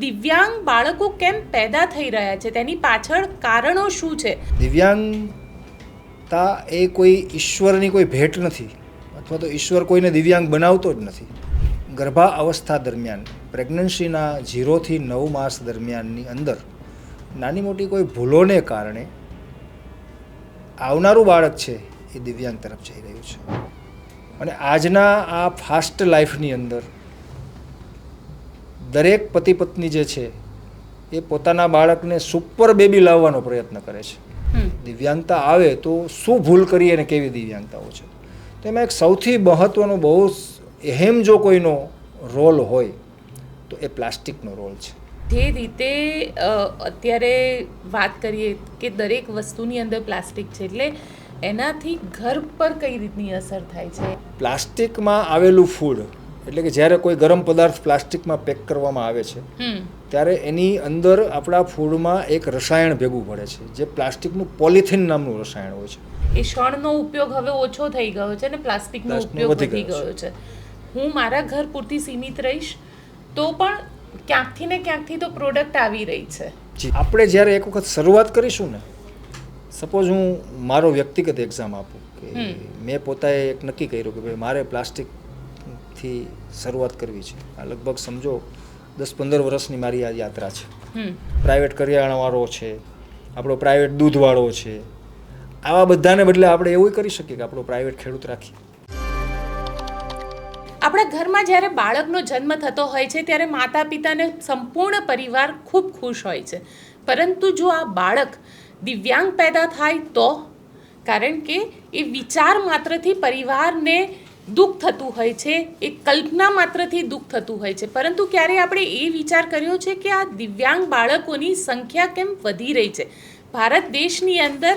દિવ્યાંગ બાળકો કેમ પેદા થઈ રહ્યા છે, તેની પાછળ કારણો શું છે? દિવ્યાંગતા એ કોઈ ઈશ્વરની કોઈ ભેટ નથી, અથવા તો ઈશ્વર કોઈને દિવ્યાંગ બનાવતો જ નથી. ગર્ભા અવસ્થા દરમિયાન પ્રેગ્નન્સીના 0 થી 9 માસ દરમિયાનની અંદર નાની મોટી કોઈ ભૂલોને કારણે આવનારું બાળક છે એ દિવ્યાંગ તરફ જઈ રહ્યું છે. અને આજના આ ફાસ્ટ લાઈફની અંદર દરેક પતિ પત્ની જે છે એ પોતાના બાળકને સુપર બેબી લાવવાનો પ્રયત્ન કરે છે. દિવ્યાંગતા આવે તો શું ભૂલ કરીએ અને કેવી દિવ્યાંગતાઓ છે. તો એમાં એક સૌથી મહત્ત્વનો બહુ અહેમ જો કોઈનો રોલ હોય તો એ પ્લાસ્ટિકનો રોલ છે. જે રીતે અત્યારે વાત કરીએ કે દરેક વસ્તુની અંદર પ્લાસ્ટિક છે, એટલે એનાથી ઘર પર કઈ રીતની અસર થાય છે? પ્લાસ્ટિકમાં આવેલું ફૂડ, એટલે કે જ્યારે કોઈ ગરમ પદાર્થ પ્લાસ્ટિકમાં પેક કરવામાં આવે છે ત્યારે એની અંદર આપણા ફૂડમાં એક રસાયણ ભેગું પડે છે, જે પ્લાસ્ટિકનું પોલિથીન નામનું રસાયણ હોય છે. એ શણનો ઉપયોગ હવે ઓછો થઈ ગયો છે અને પ્લાસ્ટિકનો ઉપયોગ વધી ગયો છે. હું મારા ઘર પૂરતી સીમિત રહીશ તો પણ ક્યાંકથી ને ક્યાંકથી તો પ્રોડક્ટ આવી રહી છે. આપણે જ્યારે એક વખત શરૂઆત કરીશું ને, સપોઝ હું મારો વ્યક્તિગત એક્ઝામ આપું કે મેં પોતાએ એક નક્કી કર્યું કે ભાઈ મારે પ્લાસ્ટિકથી શરૂઆત કરવી છે. આ લગભગ સમજો 10-15 વર્ષની મારી આ યાત્રા છે. પ્રાઇવેટ કરિયાણાવાળો છે, આપણો પ્રાઇવેટ દૂધવાળો છે, આવા બધાને બદલે આપણે એવું કરી શકીએ કે આપણો પ્રાઇવેટ ખેડૂત રાખીએ. આપણા ઘરમાં જ્યારે બાળકનો જન્મ થતો હોય છે ત્યારે માતા પિતાને સંપૂર્ણ પરિવાર ખૂબ ખુશ હોય છે. પરંતુ જો આ બાળક દિવ્યાંગ પેદા થાય તો? કારણ કે એ વિચાર માત્રથી પરિવારને દુઃખ થતું હોય છે, એ કલ્પના માત્રથી દુઃખ થતું હોય છે. પરંતુ ક્યારે આપણે એ વિચાર કર્યો છે કે આ દિવ્યાંગ બાળકોની સંખ્યા કેમ વધી રહી છે? ભારત દેશની અંદર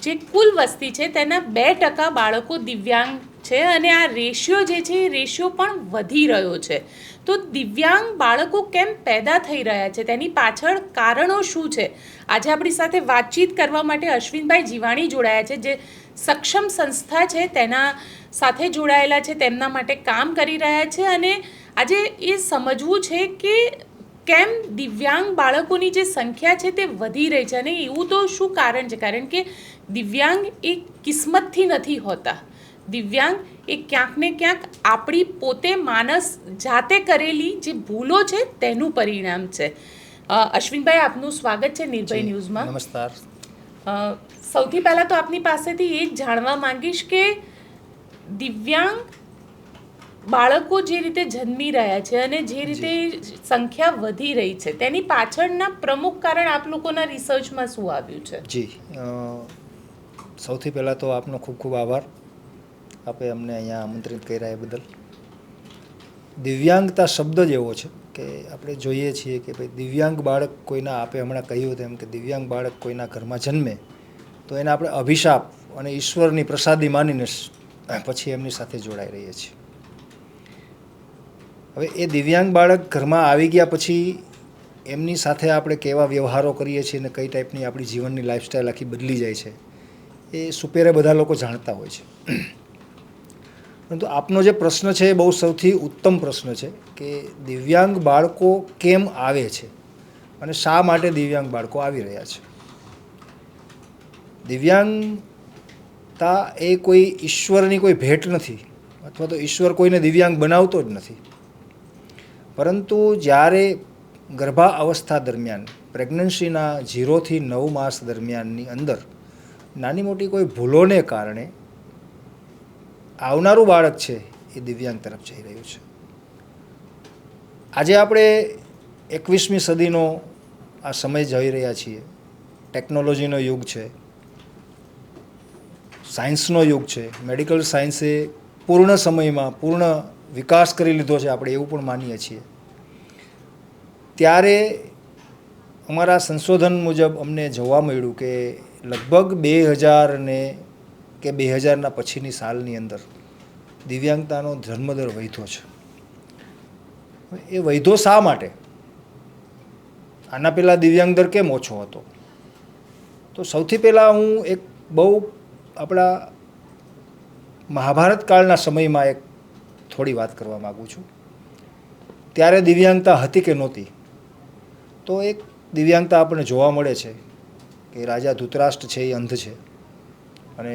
જે કુલ વસ્તી છે તેના 2% બાળકો દિવ્યાંગ છે અને આ રેશિયો જે છે એ રેશિયો પણ વધી રહ્યો છે. તો દિવ્યાંગ બાળકો કેમ પેદા થઈ રહ્યા છે, તેની પાછળ કારણો શું છે? આજે આપણી સાથે વાતચીત કરવા માટે અશ્વિનભાઈ જીવાણી જોડાયા છે, જે સક્ષમ સંસ્થા છે તેના સાથે જોડાયેલા છે, તેમના માટે કામ કરી રહ્યા છે. અને આજે એ સમજવું છે કે કેમ દિવ્યાંગ બાળકોની જે સંખ્યા છે તે વધી રહી છે અને એવું તો શું કારણ છે? કારણ કે દિવ્યાંગ એ કિસ્મતથી નથી હોતા. દિવ્યાંગ એ ક્યાંક ને ક્યાંક આપણી પોતે માનસ જાતે કરેલી જે ભૂલો છે તેનું પરિણામ છે. અશ્વિનભાઈ, આપનું સ્વાગત છે નિર્ભય ન્યૂઝમાં. નમસ્કાર. સૌથી પહેલાં તો આપની પાસેથી એ જ જાણવા માંગીશ કે દિવ્યાંગ બાળકો જે રીતે જન્મી રહ્યા છે અને જે રીતે સંખ્યા વધી રહી છે તેની પાછળના પ્રમુખ કારણ આપ લોકોના રિસર્ચમાં શું આવ્યું છે? જી, સૌથી પહેલાં તો આપનો ખૂબ ખૂબ આભાર, આપે અમને અહીંયા આમંત્રિત કર્યા એ બદલ. દિવ્યાંગતા શબ્દ જ એવો છે કે આપણે જોઈએ છીએ કે ભાઈ દિવ્યાંગ બાળક કોઈના, આપે હમણાં કહ્યું તેમ કે દિવ્યાંગ બાળક કોઈના ઘરમાં જન્મે તો એને આપણે અભિશાપ અને ઈશ્વરની પ્રસાદી માનીને પછી એમની સાથે જોડાઈ રહીએ છીએ. હવે એ દિવ્યાંગ બાળક ઘરમાં આવી ગયા પછી એમની સાથે આપણે કેવા વ્યવહારો કરીએ છીએ અને કઈ ટાઈપની આપણી જીવનની લાઈફસ્ટાઈલ આખી બદલી જાય છે એ સુપેરે બધા લોકો જાણતા હોય છે. પરંતુ આપનો જે પ્રશ્ન છે એ બહુ સૌથી ઉત્તમ પ્રશ્ન છે કે દિવ્યાંગ બાળકો કેમ આવે છે અને શા માટે દિવ્યાંગ બાળકો આવી રહ્યા છે. દિવ્યાંગતા એ કોઈ ઈશ્વરની કોઈ ભેટ નથી, અથવા તો ઈશ્વર કોઈને દિવ્યાંગ બનાવતો જ નથી. પરંતુ જ્યારે ગર્ભા અવસ્થા દરમિયાન પ્રેગ્નન્સીના 0 થી 9 માસ દરમિયાનની અંદર નાની મોટી કોઈ ભૂલોને કારણે આવનારું બાળક છે એ દિવ્યાંગ તરફ જઈ રહ્યું છે. આજે આપણે 21મી સદીનો આ સમય જઈ રહ્યા છીએ. ટેકનોલોજીનો યુગ છે, સાયન્સનો યુગ છે. મેડિકલ સાયન્સે પૂર્ણ સમયમાં પૂર્ણ વિકાસ કરી લીધો છે, આપણે એવું પણ માનીએ છીએ. ત્યારે અમારા સંશોધન મુજબ અમને જોવા મળ્યું કે લગભગ 2000 કે 2000ના પછીની સાલની અંદર દિવ્યાંગતાનો જન્મદર વધ્યો છે. એ વધ્યો શા માટે? આના પહેલાં દિવ્યાંગ દર કેમ ઓછો હતો? તો સૌથી પહેલાં હું એક બહુ આપણા મહાભારત કાળના સમયમાં એક થોડી વાત કરવા માગું છું. ત્યારે દિવ્યાંગતા હતી કે નહોતી તો એક દિવ્યાંગતા આપણને જોવા મળે છે કે રાજા ધૃતરાષ્ટ્ર છે એ અંધ છે અને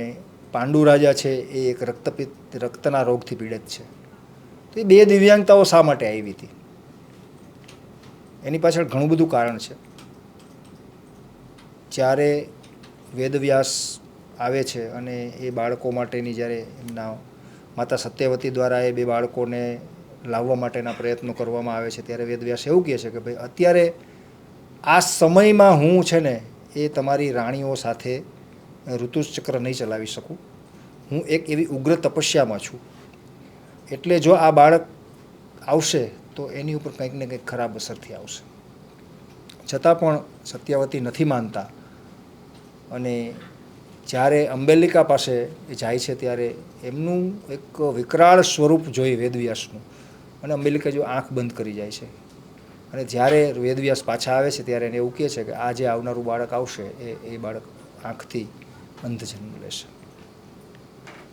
પાંડુ રાજા છે એ એક રક્તના રોગથી પીડિત છે. તો એ બે દિવ્યાંગતાઓ શા માટે આવી હતી? એની પાછળ ઘણું બધું કારણ છે. જ્યારે વેદવ્યાસ આવે છે અને એ બાળકો માટેની જ્યારે એમના માતા સત્યવતી દ્વારા એ બે બાળકોને લાવવા માટેના પ્રયત્નો કરવામાં આવે છે, ત્યારે વેદવ્યાસ એવું કહે છે કે ભાઈ અત્યારે આ સમયમાં હું છે ને એ તમારી રાણીઓ સાથે ઋતુચક્ર નહીં ચલાવી શકું. હું એક એવી ઉગ્ર તપસ્યામાં છું, એટલે જો આ બાળક આવશે તો એની ઉપર કંઈક ને કંઈક ખરાબ અસરથી આવશે. છતાં પણ સત્યવતી નથી માનતા અને જ્યારે અંબેલિકા પાસે એ જાય છે ત્યારે એમનું એક વિકરાળ સ્વરૂપ જોઈ વેદવ્યાસનું, અને અંબેલિકા જો આંખ બંધ કરી જાય છે. અને જ્યારે વેદવ્યાસ પાછા આવે છે ત્યારે એને એવું કહે છે કે આ જે આવનારું બાળક આવશે એ બાળક આંખથી અંધ જન્મ લેશે.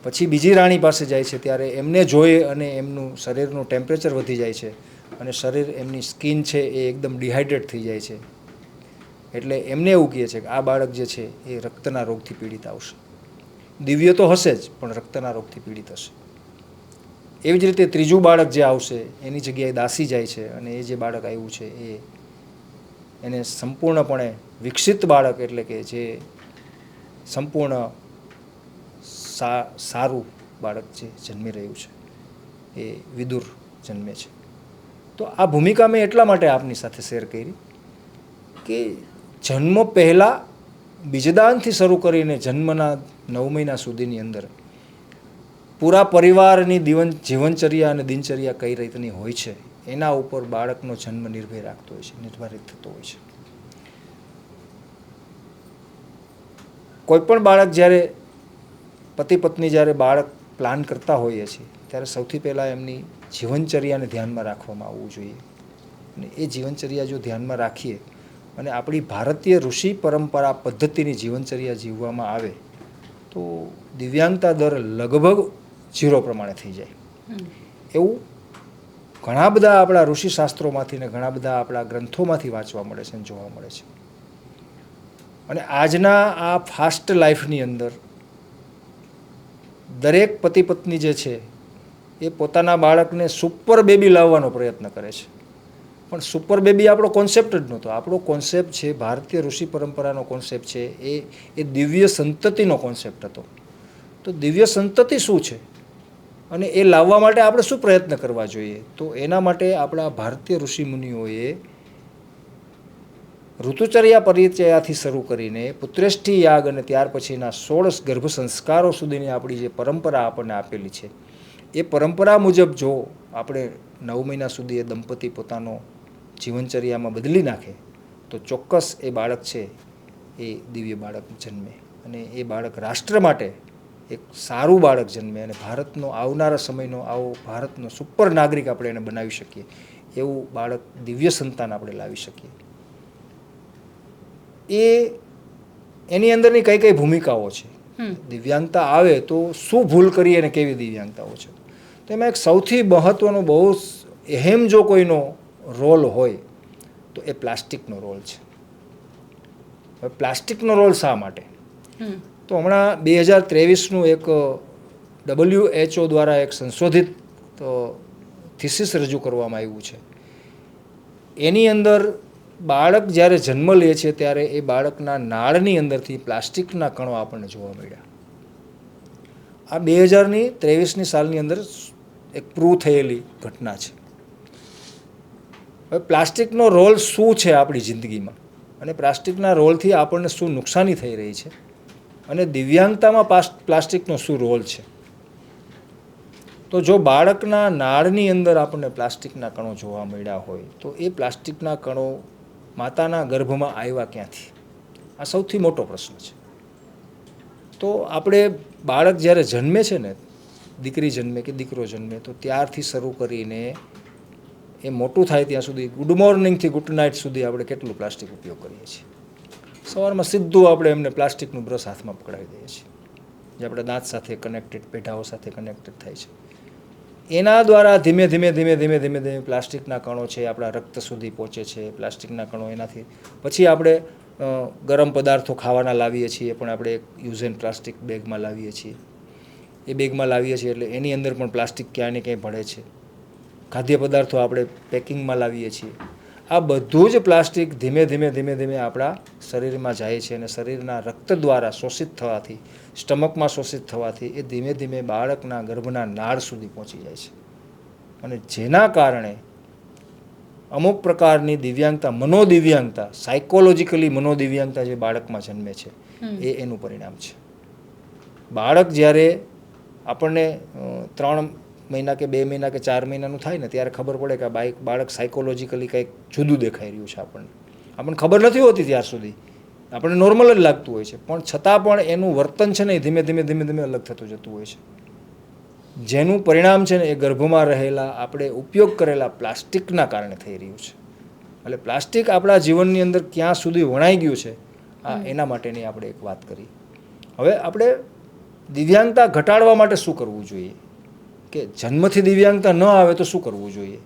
પછી બીજી રાણી પાસે જાય છે ત્યારે એમને જોઈ અને એમનું શરીરનું ટેમ્પરેચર વધી જાય છે અને શરીર એમની સ્કિન છે એ એકદમ ડિહાઇડ્રેટ થઈ જાય છે. એટલે એમને એવું કહે છે કે આ બાળક જે છે એ રક્તના રોગથી પીડિત આવશે. દિવ્ય તો હશે જ, પણ રક્તના રોગથી પીડિત હશે. એવી જ રીતે ત્રીજું બાળક જે આવશે એની જગ્યાએ દાસી જાય છે અને એ જે બાળક આવ્યું છે એને સંપૂર્ણપણે વિકસિત બાળક, એટલે કે જે સંપૂર્ણ સારું બાળક જે જન્મી રહ્યું છે એ વિદુર જન્મે છે. તો આ ભૂમિકા મેં એટલા માટે આપની સાથે શેર કરી કે જન્મ પહેલાં બીજદાનથી શરૂ કરીને જન્મના 9 મહિના સુધીની અંદર પૂરા પરિવારની જીવનચર્યા અને દિનચર્યા કઈ રીતની હોય છે એના ઉપર બાળકનો જન્મ નિર્ભર રાખતો હોય છે, નિર્ધારિત થતો હોય છે. કોઈ પણ બાળક જ્યારે પતિ પત્ની જ્યારે બાળક પ્લાન કરતા હોઈએ છીએ ત્યારે સૌથી પહેલાં એમની જીવનચર્યાને ધ્યાનમાં રાખવામાં આવવું જોઈએ. અને એ જીવનચર્યા જો ધ્યાનમાં રાખીએ અને આપણી ભારતીય ઋષિ પરંપરા પદ્ધતિની જીવનચર્યા જીવવામાં આવે તો દિવ્યાંગતા દર લગભગ 0 પ્રમાણે થઈ જાય. એવું ઘણા બધા આપણા ઋષિશાસ્ત્રોમાંથી ને ઘણા બધા આપણા ગ્રંથોમાંથી વાંચવા મળે છે અને જોવા મળે છે. અને આજના આ ફાસ્ટ લાઈફની અંદર દરેક પતિ પત્ની જે છે એ પોતાના બાળકને સુપર બેબી લાવવાનો પ્રયત્ન કરે છે. પણ સુપર બેબી આપણો કોન્સેપ્ટ જ નહોતો. આપણો કોન્સેપ્ટ છે, ભારતીય ઋષિ પરંપરાનો કોન્સેપ્ટ છે, એ દિવ્ય સંતતિનો કોન્સેપ્ટ હતો. તો દિવ્ય સંતતિ શું છે અને એ લાવવા માટે આપણે શું પ્રયત્ન કરવા જોઈએ? તો એના માટે આપણા ભારતીય ઋષિમુનિઓએ ઋતુચર્યા પરિચયાથી શરૂ કરીને પુત્રેષ્ઠી યાગ અને ત્યાર પછીના 16 ગર્ભ સંસ્કારો સુધીની આપણી જે પરંપરા આપણને આપેલી છે એ પરંપરા મુજબ જો આપણે 9 મહિના સુધી એ દંપતી પોતાનો જીવનચર્યામાં બદલી નાખે તો ચોક્કસ એ બાળક છે એ દિવ્ય બાળક જન્મે અને એ બાળક રાષ્ટ્ર માટે એક સારું બાળક જન્મે અને ભારતનો આવનારા સમયનો આવો ભારતનો સુપર નાગરિક આપણે એને બનાવી શકીએ એવું બાળક દિવ્ય સંતાન આપણે લાવી શકીએ. એની અંદરની કઈ કઈ ભૂમિકાઓ છે, દિવ્યાંગતા આવે તો શું ભૂલ કરીએ અને કેવી દિવ્યાંગતાઓ છે. તો એમાં એક સૌથી મહત્વનો બહુ અહેમ જો કોઈનો રોલ હોય તો એ પ્લાસ્ટિકનો રોલ છે. હવે પ્લાસ્ટિકનો રોલ શા માટે? તો હમણાં 2023નું એક WHO દ્વારા એક સંશોધિત થીસીસ રજૂ કરવામાં આવ્યું છે. એની અંદર બાળક જ્યારે જન્મ લે છે ત્યારે એ બાળકના નાળની અંદરથી પ્લાસ્ટિકના કણો આપણને જોવા મળ્યા. આ 2023ની સાલની અંદર એક પ્રૂવ થયેલી ઘટના છે. હવે પ્લાસ્ટિકનો રોલ શું છે આપણી જિંદગીમાં અને પ્લાસ્ટિકના રોલથી આપણને શું નુકસાની થઈ રહી છે અને દિવ્યાંગતામાં પ્લાસ્ટિકનો શું રોલ છે? તો જો બાળકના નાળની અંદર આપણને પ્લાસ્ટિકના કણો જોવા મળ્યા હોય તો એ પ્લાસ્ટિકના કણો માતાના ગર્ભમાં આવ્યા ક્યાંથી? આ સૌથી મોટો પ્રશ્ન છે. તો આપણે બાળક જ્યારે જન્મે છે ને, દીકરી જન્મે કે દીકરો જન્મે, તો ત્યારથી શરૂ કરીને એ મોટું થાય ત્યાં સુધી ગુડ મોર્નિંગથી ગુડ નાઇટ સુધી આપણે કેટલું પ્લાસ્ટિક ઉપયોગ કરીએ છીએ. સવારમાં સીધું આપણે એમને પ્લાસ્ટિકનું બ્રશ હાથમાં પકડાવી દઈએ છીએ જે આપણે દાંત સાથે કનેક્ટેડ, પેઢાઓ સાથે કનેક્ટેડ થાય છે. એના દ્વારા ધીમે ધીમે પ્લાસ્ટિકના કણો છે આપણા રક્ત સુધી પહોંચે છે. પ્લાસ્ટિકના કણો એનાથી પછી આપણે ગરમ પદાર્થો ખાવાના લાવીએ છીએ પણ આપણે એક યુઝ એન્ડ પ્લાસ્ટિક બેગમાં લાવીએ છીએ. એ બેગમાં લાવીએ છીએ એટલે એની અંદર પણ પ્લાસ્ટિક ક્યાંય ને ક્યાંય ભળે છે. ખાદ્ય પદાર્થો આપણે પેકિંગમાં લાવીએ છીએ. આ બધું જ પ્લાસ્ટિક ધીમે ધીમે આપણા શરીરમાં જાય છે અને શરીરના રક્ત દ્વારા શોષિત થવાથી, સ્ટમકમાં શોષિત થવાથી એ ધીમે ધીમે બાળકના ગર્ભના નાળ સુધી પહોંચી જાય છે. અને જેના કારણે અમુક પ્રકારની દિવ્યાંગતા, મનોદિવ્યાંગતા, સાયકોલોજીકલી મનોદિવ્યાંગતા જે બાળકમાં જન્મે છે એ એનું પરિણામ છે. બાળક જ્યારે આપણને 3 મહિના કે 2 મહિના કે 4 મહિનાનું થાય ને ત્યારે ખબર પડે કે બાળક સાયકોલોજીકલી કંઈક જુદું દેખાઈ રહ્યું છે. આપણને ખબર નથી હોતી ત્યાર સુધી, આપણને નોર્મલ જ લાગતું હોય છે, પણ છતાં પણ એનું વર્તન છે ને એ ધીમે ધીમે અલગ થતું જતું હોય છે. જેનું પરિણામ છે ને એ ગર્ભમાં રહેલા આપણે ઉપયોગ કરેલા પ્લાસ્ટિકના કારણે થઈ રહ્યું છે. એટલે પ્લાસ્ટિક આપણા જીવનની અંદર ક્યાં સુધી વણાઈ ગયું છે એના માટેની આપણે એક વાત કરી. હવે આપણે દિવ્યાંગતા ઘટાડવા માટે શું કરવું જોઈએ, કે જન્મથી દિવ્યાંગતા ન આવે તો શું કરવું જોઈએ?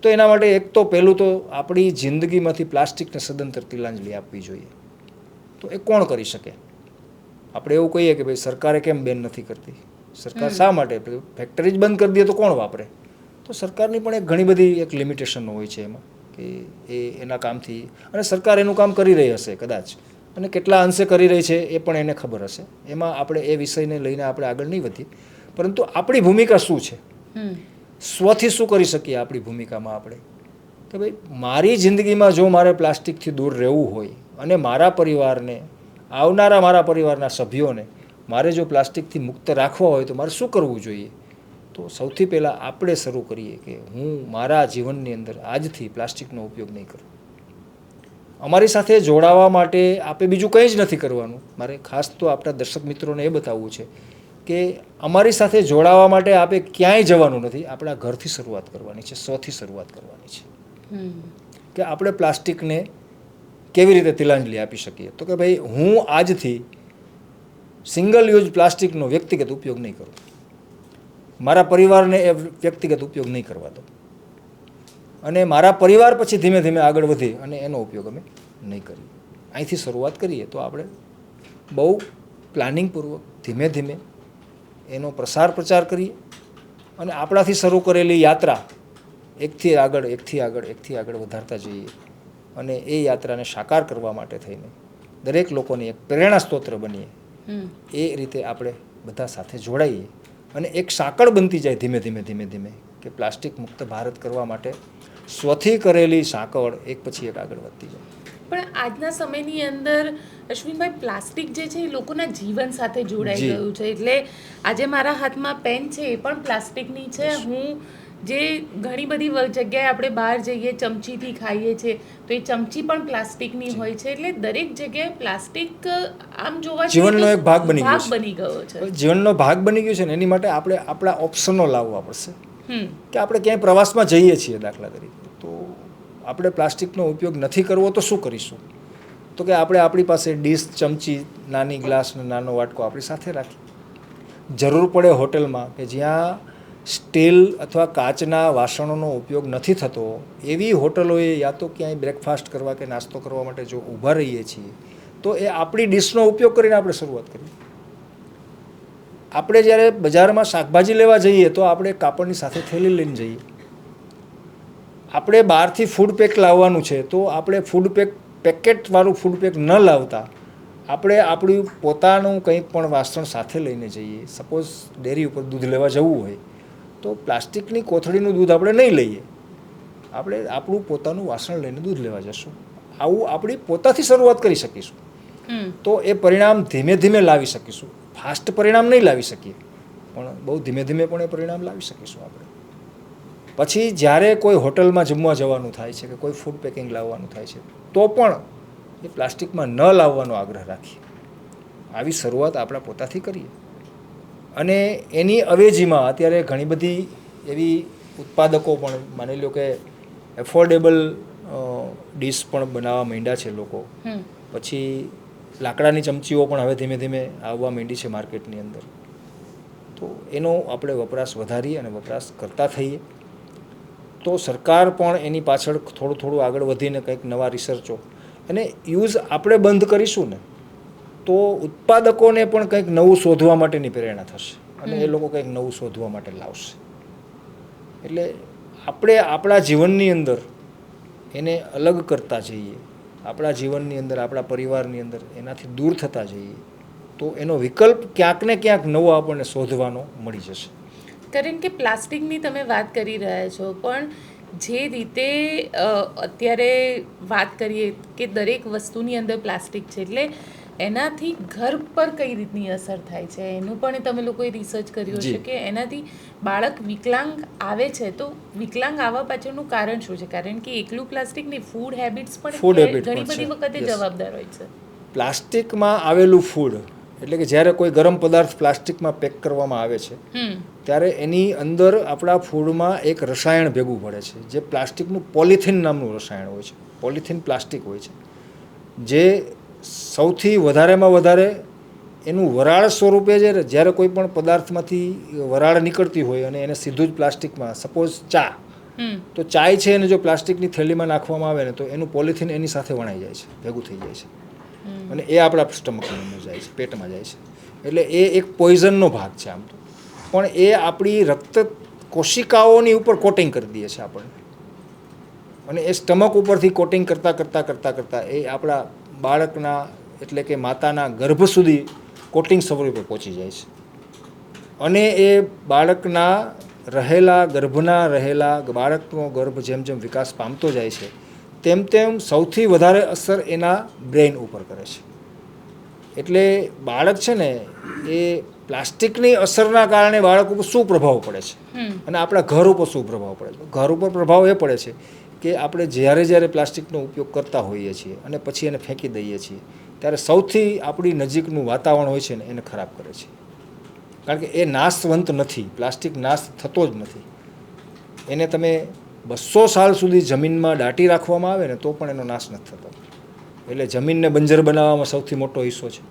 તો એના માટે એક તો પહેલું તો આપણી જિંદગીમાંથી પ્લાસ્ટિકને સદંતર તિલાંજલિ આપવી જોઈએ. તો એ કોણ કરી શકે? આપણે એવું કહીએ કે ભાઈ સરકારે કેમ બેન નથી કરતી? સરકાર શા માટે? ફેક્ટરી જ બંધ કરી દે તો કોણ વાપરે? તો સરકારની પણ એક ઘણી બધી એક લિમિટેશનો હોય છે એમાં, કે એના કામથી, અને સરકાર એનું કામ કરી રહી હશે કદાચ, અને કેટલા અંશે કરી રહી છે એ પણ એને ખબર હશે. એમાં આપણે એ વિષયને લઈને આપણે આગળ નહીં વધીએ. પરંતુ આપણી ભૂમિકા શું છે, સ્વથી શું કરી શકીએ આપણી ભૂમિકામાં આપણે, કે ભાઈ મારી જિંદગીમાં જો મારે પ્લાસ્ટિકથી દૂર રહેવું હોય અને મારા પરિવારને, આવનારા મારા પરિવારના સભ્યોને મારે જો પ્લાસ્ટિકથી મુક્ત રાખવા હોય તો મારે શું કરવું જોઈએ? તો સૌથી પહેલાં આપણે શરૂ કરીએ કે હું મારા જીવનની અંદર આજથી પ્લાસ્ટિકનો ઉપયોગ નહીં કરું. અમારી સાથે જોડાવા માટે આપણે બીજું કંઈ જ નથી કરવાનું. મારે ખાસ તો આપણા દર્શક મિત્રોને એ બતાવવું છે કે અમારી સાથે જોડાવા માટે આપણે ક્યાંય જવાનું નથી. આપણા ઘરથી શરૂઆત કરવાની છે, સ્વથી શરૂઆત કરવાની છે. કે આપણે પ્લાસ્ટિકને કેવી રીતે તિલાંજલિ આપી શકીએ? તો કે ભાઈ હું આજથી સિંગલ યુઝ પ્લાસ્ટિકનો વ્યક્તિગત ઉપયોગ નહીં કરું. મારા પરિવારને એ વ્યક્તિગત ઉપયોગ નહીં કરવા દો, અને મારા પરિવાર પછી ધીમે ધીમે આગળ વધી અને એનો ઉપયોગ અમે નહીં કરીએ. અહીંથી શરૂઆત કરીએ તો આપણે બહુ પ્લાનિંગપૂર્વક ધીમે ધીમે એનો પ્રચાર કરીએ, અને આપણાથી શરૂ કરેલી યાત્રા એકથી આગળ વધારતા જઈએ, અને એ યાત્રાને સાકાર કરવા માટે થઈને દરેક લોકોની એક પ્રેરણા સ્ત્રોત બનીએ. એ રીતે આપણે બધા સાથે જોડાઈએ અને એક સાંકળ બનતી જાય ધીમે ધીમે કે પ્લાસ્ટિક મુક્ત ભારત કરવા માટે સ્વથી કરેલી સાંકળ એક પછી એક આગળ વધતી જાય. પણ આજના સમયની અંદર અશ્વિનભાઈ, પ્લાસ્ટિક જે છે એ લોકોના જીવન સાથે જોડાઈ ગયું છે. એટલે આજે મારા હાથમાં પેન છે એ પણ પ્લાસ્ટિકની છે. હું જે ઘણી બધી જગ્યાએ આપણે બહાર જઈએ ચમચીથી ખાઈએ છીએ તો એ ચમચી પણ પ્લાસ્ટિકની હોય છે. એટલે દરેક જગ્યાએ પ્લાસ્ટિક આમ જોવા જઈએ જીવનનો એક ભાગ બની ગયો છે. જીવનનો ભાગ બની ગયો છે ને એની માટે આપણે આપણા ઓપ્શનો લાવવા પડશે. કે આપણે ક્યાંય પ્રવાસમાં જઈએ છીએ દાખલા તરીકે, તો આપણે પ્લાસ્ટિકનો ઉપયોગ નથી કરવો તો શું કરીશું? તો કે આપણે આપણી પાસે ડીશ, ચમચી, નાની ગ્લાસ ને નાનો વાટકો આપણી સાથે રાખીએ. જરૂર પડે હોટલમાં કે જ્યાં સ્ટીલ અથવા કાચના વાસણોનો ઉપયોગ નથી થતો એવી હોટલોએ યા તો ક્યાંય બ્રેકફાસ્ટ કરવા કે નાસ્તો કરવા માટે જો ઊભા રહીએ છીએ તો એ આપણી ડીશનો ઉપયોગ કરીને આપણે શરૂઆત કરીએ. આપણે જ્યારે બજારમાં શાકભાજી લેવા જઈએ તો આપણે કાપડની સાથે થેલી લઈને જઈએ. આપણે બહારથી ફૂડ પેક લાવવાનું છે તો આપણે પેકેટવાળું ફૂડ પેક ન લાવતા આપણે આપણું પોતાનું કંઈ પણ વાસણ સાથે લઈને જઈએ. સપોઝ ડેરી ઉપર દૂધ લેવા જવું હોય તો પ્લાસ્ટિકની કોથળીનું દૂધ આપણે નહીં લઈએ, આપણે આપણું પોતાનું વાસણ લઈને દૂધ લેવા જશું. આવું આપણી પોતાથી શરૂઆત કરી શકીશું તો એ પરિણામ ધીમે ધીમે લાવી શકીશું. ફાસ્ટ પરિણામ નહીં લાવી શકીએ પણ બહુ ધીમે ધીમે પણ એ પરિણામ લાવી શકીશું આપણે. પછી જ્યારે કોઈ હોટલમાં જમવા જવાનું થાય છે કે કોઈ ફૂડ પેકિંગ લાવવાનું થાય છે તો પણ એ પ્લાસ્ટિકમાં ન લાવવાનો આગ્રહ રાખીએ. આવી શરૂઆત આપણા પોતાથી કરીએ. અને એની અવેજીમાં અત્યારે ઘણી બધી એવી ઉત્પાદકો પણ, માની લો કે એફોર્ડેબલ ડીશ પણ બનાવવા માંડ્યા છે લોકો. પછી લાકડાની ચમચીઓ પણ હવે ધીમે ધીમે આવવા માંડી છે માર્કેટની અંદર. તો તો એનો આપણે વપરાશ વધારીએ અને વપરાશ કરતા થઈએ તો સરકાર પણ એની પાછળ થોડું થોડું આગળ વધીને કંઈક નવા રિસર્ચો અને યુઝ આપણે બંધ કરીશું ને તો ઉત્પાદકોને પણ કંઈક નવું શોધવા માટેની પ્રેરણા થશે અને એ લોકો કંઈક નવું શોધવા માટે લાવશે. એટલે આપણે આપણા જીવનની અંદર એને અલગ કરતા જઈએ, આપણા જીવનની અંદર આપણા પરિવારની અંદર એનાથી દૂર થતા જઈએ તો એનો વિકલ્પ ક્યાંક ને ક્યાંક નવો આપણને શોધવાનો મળી જશે. કારણ કે પ્લાસ્ટિકની તમે વાત કરી રહ્યા છો, પણ જે રીતે અત્યારે વાત કરીએ કે દરેક વસ્તુની અંદર પ્લાસ્ટિક છે, એટલે એનાથી ઘર પર કઈ રીતની અસર થાય છે એનું પણ તમે લોકોએ રિસર્ચ કર્યું હશે કે એનાથી બાળક વિકલાંગ આવે છે તો વિકલાંગ આવવા પાછળનું કારણ શું છે? કારણ કે એકલું પ્લાસ્ટિક નહીં, ફૂડ હેબિટ્સ પણ ઘણી બધી વખતે જવાબદાર હોય છે. પ્લાસ્ટિકમાં આવેલું ફૂડ એટલે કે જ્યારે કોઈ ગરમ પદાર્થ પ્લાસ્ટિકમાં પેક કરવામાં આવે છે ત્યારે એની અંદર આપણા ફૂડમાં એક રસાયણ ભેગું પડે છે જે પ્લાસ્ટિકનું પોલિથીન નામનું રસાયણ હોય છે. પોલિથીન પ્લાસ્ટિક હોય છે જે સૌથી વધારેમાં વધારે એનું વરાળ સ્વરૂપે જ્યારે કોઈ પણ પદાર્થમાંથી વરાળ નીકળતી હોય અને એને સીધું જ પ્લાસ્ટિકમાં, સપોઝ ચા, તો ચાય છે એને જો પ્લાસ્ટિકની થેલીમાં નાખવામાં આવે ને તો એનું પોલિથીન એની સાથે વણાઈ જાય છે, ભેગું થઈ જાય છે અને એ આપણા સ્ટમકની અંદર જાય છે, પેટમાં જાય છે. એટલે એ એક પોઈઝનનો ભાગ છે આમ તો, પણ એ આપણી રક્ત કોશિકાઓની ઉપર કોટિંગ કરી દે છે આપણને અને એ સ્ટમક ઉપરથી કોટિંગ કરતાં એ આપણા બાળકના એટલે કે માતાના ગર્ભ સુધી કોટિંગ સ્વરૂપે પહોંચી જાય છે અને એ બાળકના બાળકનો ગર્ભ જેમ જેમ વિકાસ પામતો જાય છે તેમ તેમ સૌથી વધારે અસર એના બ્રેઇન ઉપર કરે છે. એટલે બાળક છે ને એ પ્લાસ્ટિકની અસરના કારણે બાળક ઉપર શું પ્રભાવ પડે છે અને આપણા ઘર ઉપર શું પ્રભાવ પડે છે? ઘર ઉપર પ્રભાવ એ પડે છે કે આપણે જ્યારે પ્લાસ્ટિકનો ઉપયોગ કરતા હોઈએ છીએ અને પછી એને ફેંકી દઈએ છીએ ત્યારે સૌથી આપણી નજીકનું વાતાવરણ હોય છે ને એને ખરાબ કરે છે. કારણ કે એ નાશવંત નથી, પ્લાસ્ટિક નાશ થતો જ નથી. એને તમે 200 સાલ સુધી જમીનમાં દાટી રાખવામાં આવે ને તો પણ એનો નાશ નથી થતો. એટલે જમીનને બંજર બનાવવામાં સૌથી મોટો હિસ્સો છે.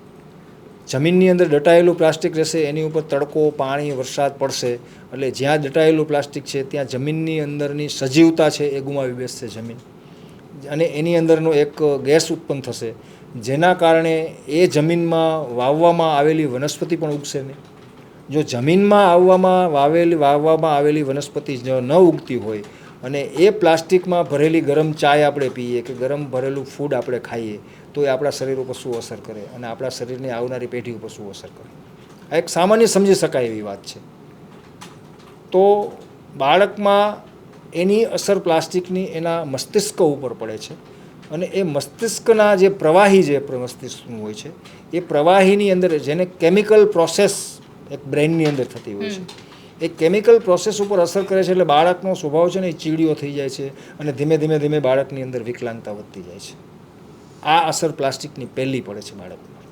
જમીનની અંદર દટાયેલું પ્લાસ્ટિક રહેશે, એની ઉપર તડકો, પાણી, વરસાદ પડશે એટલે જ્યાં દટાયેલું પ્લાસ્ટિક છે ત્યાં જમીનની અંદરની સજીવતા છે એ ગુમાવી બેસશે જમીન અને એની અંદરનો એક ગેસ ઉત્પન્ન થશે જેના કારણે એ જમીનમાં વાવવામાં આવેલી વનસ્પતિ પણ ઉગશે નહીં. જો જમીનમાં વાવવામાં આવેલી વનસ્પતિ ન ઉગતી હોય અને એ પ્લાસ્ટિકમાં ભરેલી ગરમ ચાય આપણે પીએ કે ગરમ ભરેલું ફૂડ આપણે ખાઈએ તો એ આપણા શરીર ઉપર શું અસર કરે અને આપણા શરીરની આવનારી પેઢી ઉપર શું અસર કરે? આ એક સામાન્ય સમજી શકાય એવી વાત છે. તો બાળકમાં એની અસર પ્લાસ્ટિકની એના મસ્તિષ્ક ઉપર પડે છે અને એ મસ્તિષ્કના જે પ્રવાહી જે મસ્તિષ્કનું હોય છે એ પ્રવાહીની અંદર જેને કેમિકલ પ્રોસેસ એક બ્રેઇનની અંદર થતી હોય છે એ કેમિકલ પ્રોસેસ ઉપર અસર કરે છે. એટલે બાળકનો સ્વભાવ છે ને એ ચીડિયો થઈ જાય છે અને ધીમે ધીમે બાળકની અંદર વિકલાંગતા વધતી જાય છે. આ અસર પ્લાસ્ટિકની પહેલી પડે છે બાળકમાં.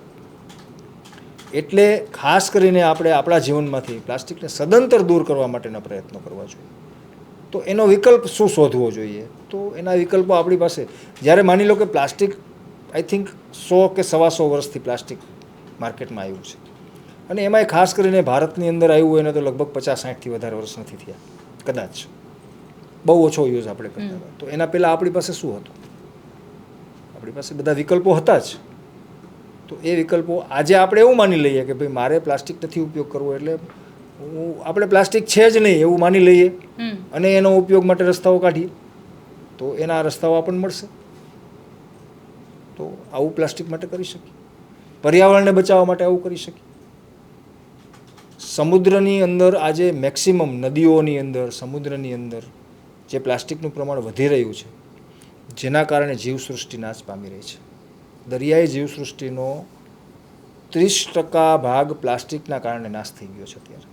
એટલે ખાસ કરીને આપણે આપણા જીવનમાંથી પ્લાસ્ટિકને સદંતર દૂર કરવા માટેના પ્રયત્નો કરવા જોઈએ. તો એનો વિકલ્પ શું શોધવો જોઈએ? તો એના વિકલ્પો આપણી પાસે, જ્યારે માની લો કે પ્લાસ્ટિક આઈ થિંક 100 કે 125 વર્ષથી પ્લાસ્ટિક માર્કેટમાં આવ્યું છે અને એમાંય ખાસ કરીને ભારતની અંદર આવ્યું હોય ને તો લગભગ 50-60થી વધારે વર્ષ નથી થયા, કદાચ બહુ ઓછો યુઝ આપણે કરતા હતા. તો એના પહેલાં આપણી પાસે શું હતું? આપણી પાસે બધા વિકલ્પો હતા જ. તો એ વિકલ્પો આજે આપણે એવું માની લઈએ કે ભાઈ મારે પ્લાસ્ટિક નથી ઉપયોગ કરવો એટલે આપણે પ્લાસ્ટિક છે જ નહીં એવું માની લઈએ અને એનો ઉપયોગ માટે રસ્તાઓ કાઢીએ તો એના રસ્તાઓ આપણને મળશે. તો આવું પ્લાસ્ટિક માટે કરી શકીએ, પર્યાવરણને બચાવવા માટે આવું કરી શકીએ. સમુદ્રની અંદર આજે મેક્સિમમ નદીઓની અંદર, સમુદ્રની અંદર જે પ્લાસ્ટિકનું પ્રમાણ વધી રહ્યું છે જેના કારણે જીવસૃષ્ટિ નાશ પામી રહી છે. દરિયાઈ જીવસૃષ્ટિનો 30% ભાગ પ્લાસ્ટિકના કારણે નાશ થઈ ગયો છે અત્યારે.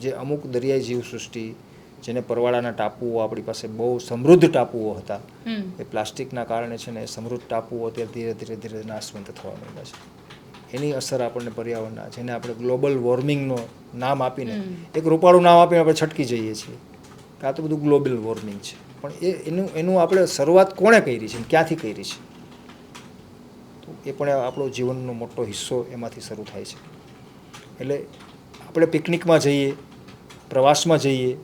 જે અમુક દરિયાઈ જીવસૃષ્ટિ જેને પરવાળાના ટાપુઓ આપણી પાસે બહુ સમૃદ્ધ ટાપુઓ હતા એ પ્લાસ્ટિકના કારણે છે ને એ સમૃદ્ધ ટાપુઓ અત્યારે ધીરે ધીરે નાશવંત થવા માંડ્યા છે. એની અસર આપણને પર્યાવરણના, જેને આપણે ગ્લોબલ વોર્મિંગનો નામ આપીને એક રૂપાળું નામ આપીને આપણે છટકી જઈએ છીએ કે આ તો બધું ગ્લોબલ વોર્મિંગ છે. પણ એનું આપણે શરૂઆત કોણે કરી છે, ક્યાંથી કરી છે? તો એ પણ આપણો જીવનનો મોટો હિસ્સો એમાંથી શરૂ થાય છે. એટલે આપણે પિકનિકમાં જઈએ, પ્રવાસમાં જઈએ,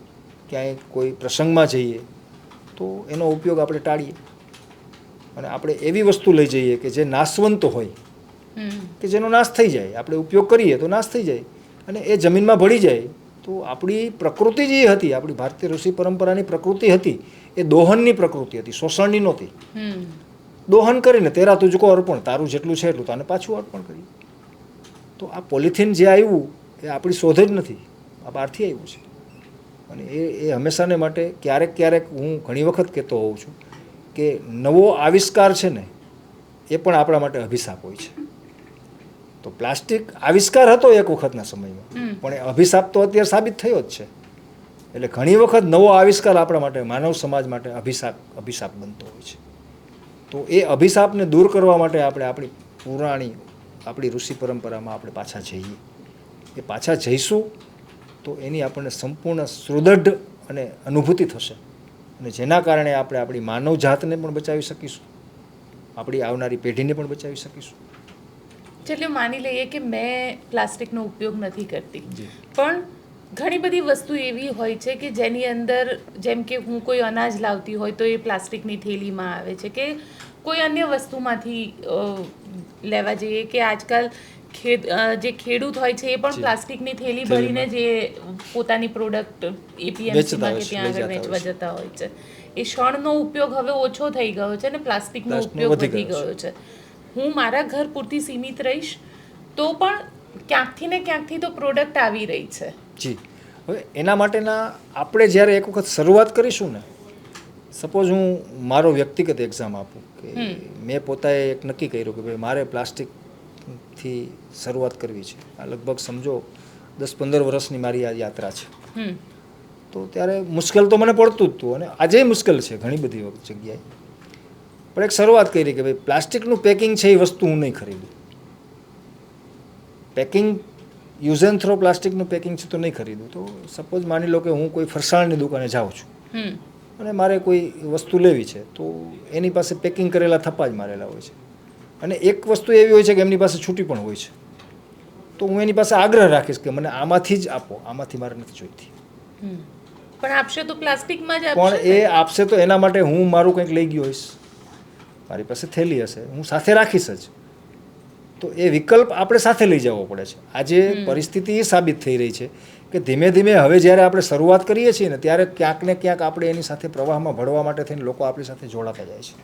ક્યાંય કોઈ પ્રસંગમાં જઈએ તો એનો ઉપયોગ આપણે ટાળીએ અને આપણે એવી વસ્તુ લઈ જઈએ કે જે નાશવંત હોય, કે જેનો નાશ થઈ જાય. આપણે ઉપયોગ કરીએ તો નાશ થઈ જાય અને એ જમીનમાં ભળી જાય તો આપણી પ્રકૃતિ જે હતી, આપણી ભારતીય ઋષિ પરંપરાની પ્રકૃતિ હતી, એ દોહનની પ્રકૃતિ હતી, શોષણની નહોતી. દોહન કરીને તેરા તુજકો અર્પણ, તારું જેટલું છે એટલું તાને પાછું અર્પણ કરીએ. તો આ પોલિથીન જે આવ્યું એ આપણી શોધ જ નથી, આ બહારથી આવ્યું છે. અને એ હંમેશાને માટે ક્યારેક હું ઘણી વખત કહેતો હોઉં છું કે નવો આવિષ્કાર છે ને એ પણ આપણા માટે અભિશાપ હોય છે. તો પ્લાસ્ટિક આવિષ્કાર હતો એક વખતના સમયમાં, પણ એ અભિશાપ તો અત્યારે સાબિત થયો જ છે. એટલે ઘણી વખત નવો આવિષ્કાર આપણા માટે, માનવ સમાજ માટે અભિશાપ બનતો હોય છે. તો એ અભિશાપને દૂર કરવા માટે આપણે આપણી પુરાણી, આપણી ઋષિ પરંપરામાં આપણે પાછા જઈએ. એ પાછા જઈશું તો એની આપણને સંપૂર્ણ સુદૃઢ અને અનુભૂતિ થશે અને જેના કારણે આપણે આપણી માનવ જાતને પણ બચાવી શકીશું, આપણી આવનારી પેઢીને પણ બચાવી શકીશું. એટલે માની લઈએ કે મેં પ્લાસ્ટિકનો ઉપયોગ નથી કરતી, પણ ઘણી બધી વસ્તુ એવી હોય છે કે જેની અંદર, જેમ કે હું કોઈ અનાજ લાવતી હોય તો એ પ્લાસ્ટિકની થેલીમાં આવે છે, કે કોઈ અન્ય વસ્તુમાંથી લેવા જઈએ, કે આજકાલ જે ખેડૂત હોય છે એ પણ પ્લાસ્ટિકની થેલી ભરીને જે પોતાની પ્રોડક્ટ એપીએમસીમાં કે ત્યાં આગળ વેચવા જતા હોય છે. એ શણનો ઉપયોગ હવે ઓછો થઈ ગયો છે અને પ્લાસ્ટિકનો ઉપયોગ વધી ગયો છે. હું મારા ઘર પૂરતી સીમિત રહીશ તો પણ ક્યાંકથી ને ક્યાંકથી તો પ્રોડક્ટ આવી રહી છે. જી, હવે એના માટેના આપણે જ્યારે એક વખત શરૂઆત કરીશું ને, સપોઝ હું મારો વ્યક્તિગત એક્ઝામ આપું કે મેં પોતાએ એક નક્કી કર્યું કે ભાઈ મારે પ્લાસ્ટિકથી શરૂઆત કરવી છે. આ લગભગ સમજો 10-15 વર્ષની મારી આ યાત્રા છે. તો ત્યારે મુશ્કેલ તો મને પડતું જ હતું અને આજે મુશ્કેલ છે ઘણી બધી જગ્યાએ. પણ એક શરૂઆત કરી કે ભાઈ પ્લાસ્ટિકનું પેકિંગ છે એ વસ્તુ હું નહીં ખરીદું. પેકિંગ યુઝ એન્ડ થ્રો પ્લાસ્ટિકનું પેકિંગ છે તો નહીં ખરીદું. તો સપોઝ માની લો કે હું કોઈ ફરસાણની દુકાને જાઉં છું અને મારે કોઈ વસ્તુ લેવી છે તો એની પાસે પેકિંગ કરેલા થપ્પા જ મારેલા હોય છે અને એક વસ્તુ એવી હોય છે કે એમની પાસે છૂટી પણ હોય છે. તો હું એની પાસે આગ્રહ રાખીશ કે મને આમાંથી જ આપો, આમાંથી મારે નથી જોઈતી. પણ આપશે તો પ્લાસ્ટિકમાં જ આપશે. પણ એ આપશે તો એના માટે હું મારું કંઈક લઈ ગયો હોઈશ, મારી પાસે થેલી હશે, હું સાથે રાખીશ જ. તો એ વિકલ્પ આપણે સાથે લઈ જવો પડે છે. આજે પરિસ્થિતિ એ સાબિત થઈ રહી છે કે ધીમે ધીમે હવે જ્યારે આપણે શરૂઆત કરીએ છીએ ને ત્યારે ક્યાંક ને ક્યાંક આપણે એની સાથે પ્રવાહમાં ભળવા માટે થઈને લોકો આપણી સાથે જોડાતા જાય છે.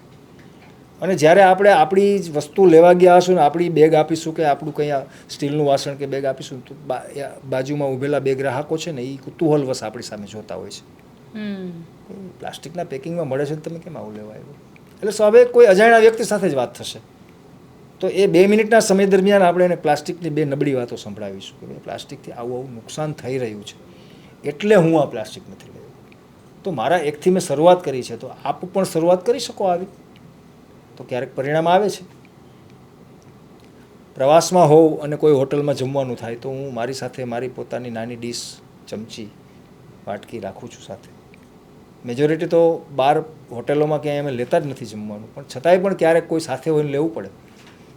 અને જ્યારે આપણે આપણી જ વસ્તુ લેવા ગયા હશું ને આપણી બેગ આપીશું કે આપણું કંઈ સ્ટીલનું વાસણ કે બેગ આપીશું તો બાજુમાં ઊભેલા બે ગ્રાહકો છે ને એ કુતૂહલવશ આપણી સામે જોતા હોય છે. પ્લાસ્ટિકના પેકિંગમાં મળે છે તમે કેમ આવું લેવા આવ્યું? એટલે સ્વાભાવિક કોઈ અજાણ્યા વ્યક્તિ સાથે જ વાત થશે તો એ 2 મિનિટના સમય દરમિયાન આપણે એને પ્લાસ્ટિકની 2 નબળી વાતો સંભળાવીશું કે પ્લાસ્ટિકથી આવું નુકસાન થઈ રહ્યું છે એટલે હું આ પ્લાસ્ટિક નથી લેવું. તો મારા એકથી મેં શરૂઆત કરી છે તો આપ પણ શરૂઆત કરી શકો આવી, તો ક્યારેક પરિણામ આવે છે. પ્રવાસમાં હોઉં અને કોઈ હોટલમાં જમવાનું થાય તો હું મારી સાથે મારી પોતાની નાની ડીશ, ચમચી, વાટકી રાખું છું સાથે. મેજોરિટી તો બહાર હોટેલોમાં ક્યાંય અમે લેતા જ નથી જમવાનું, પણ છતાંય પણ ક્યારેક કોઈ સાથે હોઈને લેવું પડે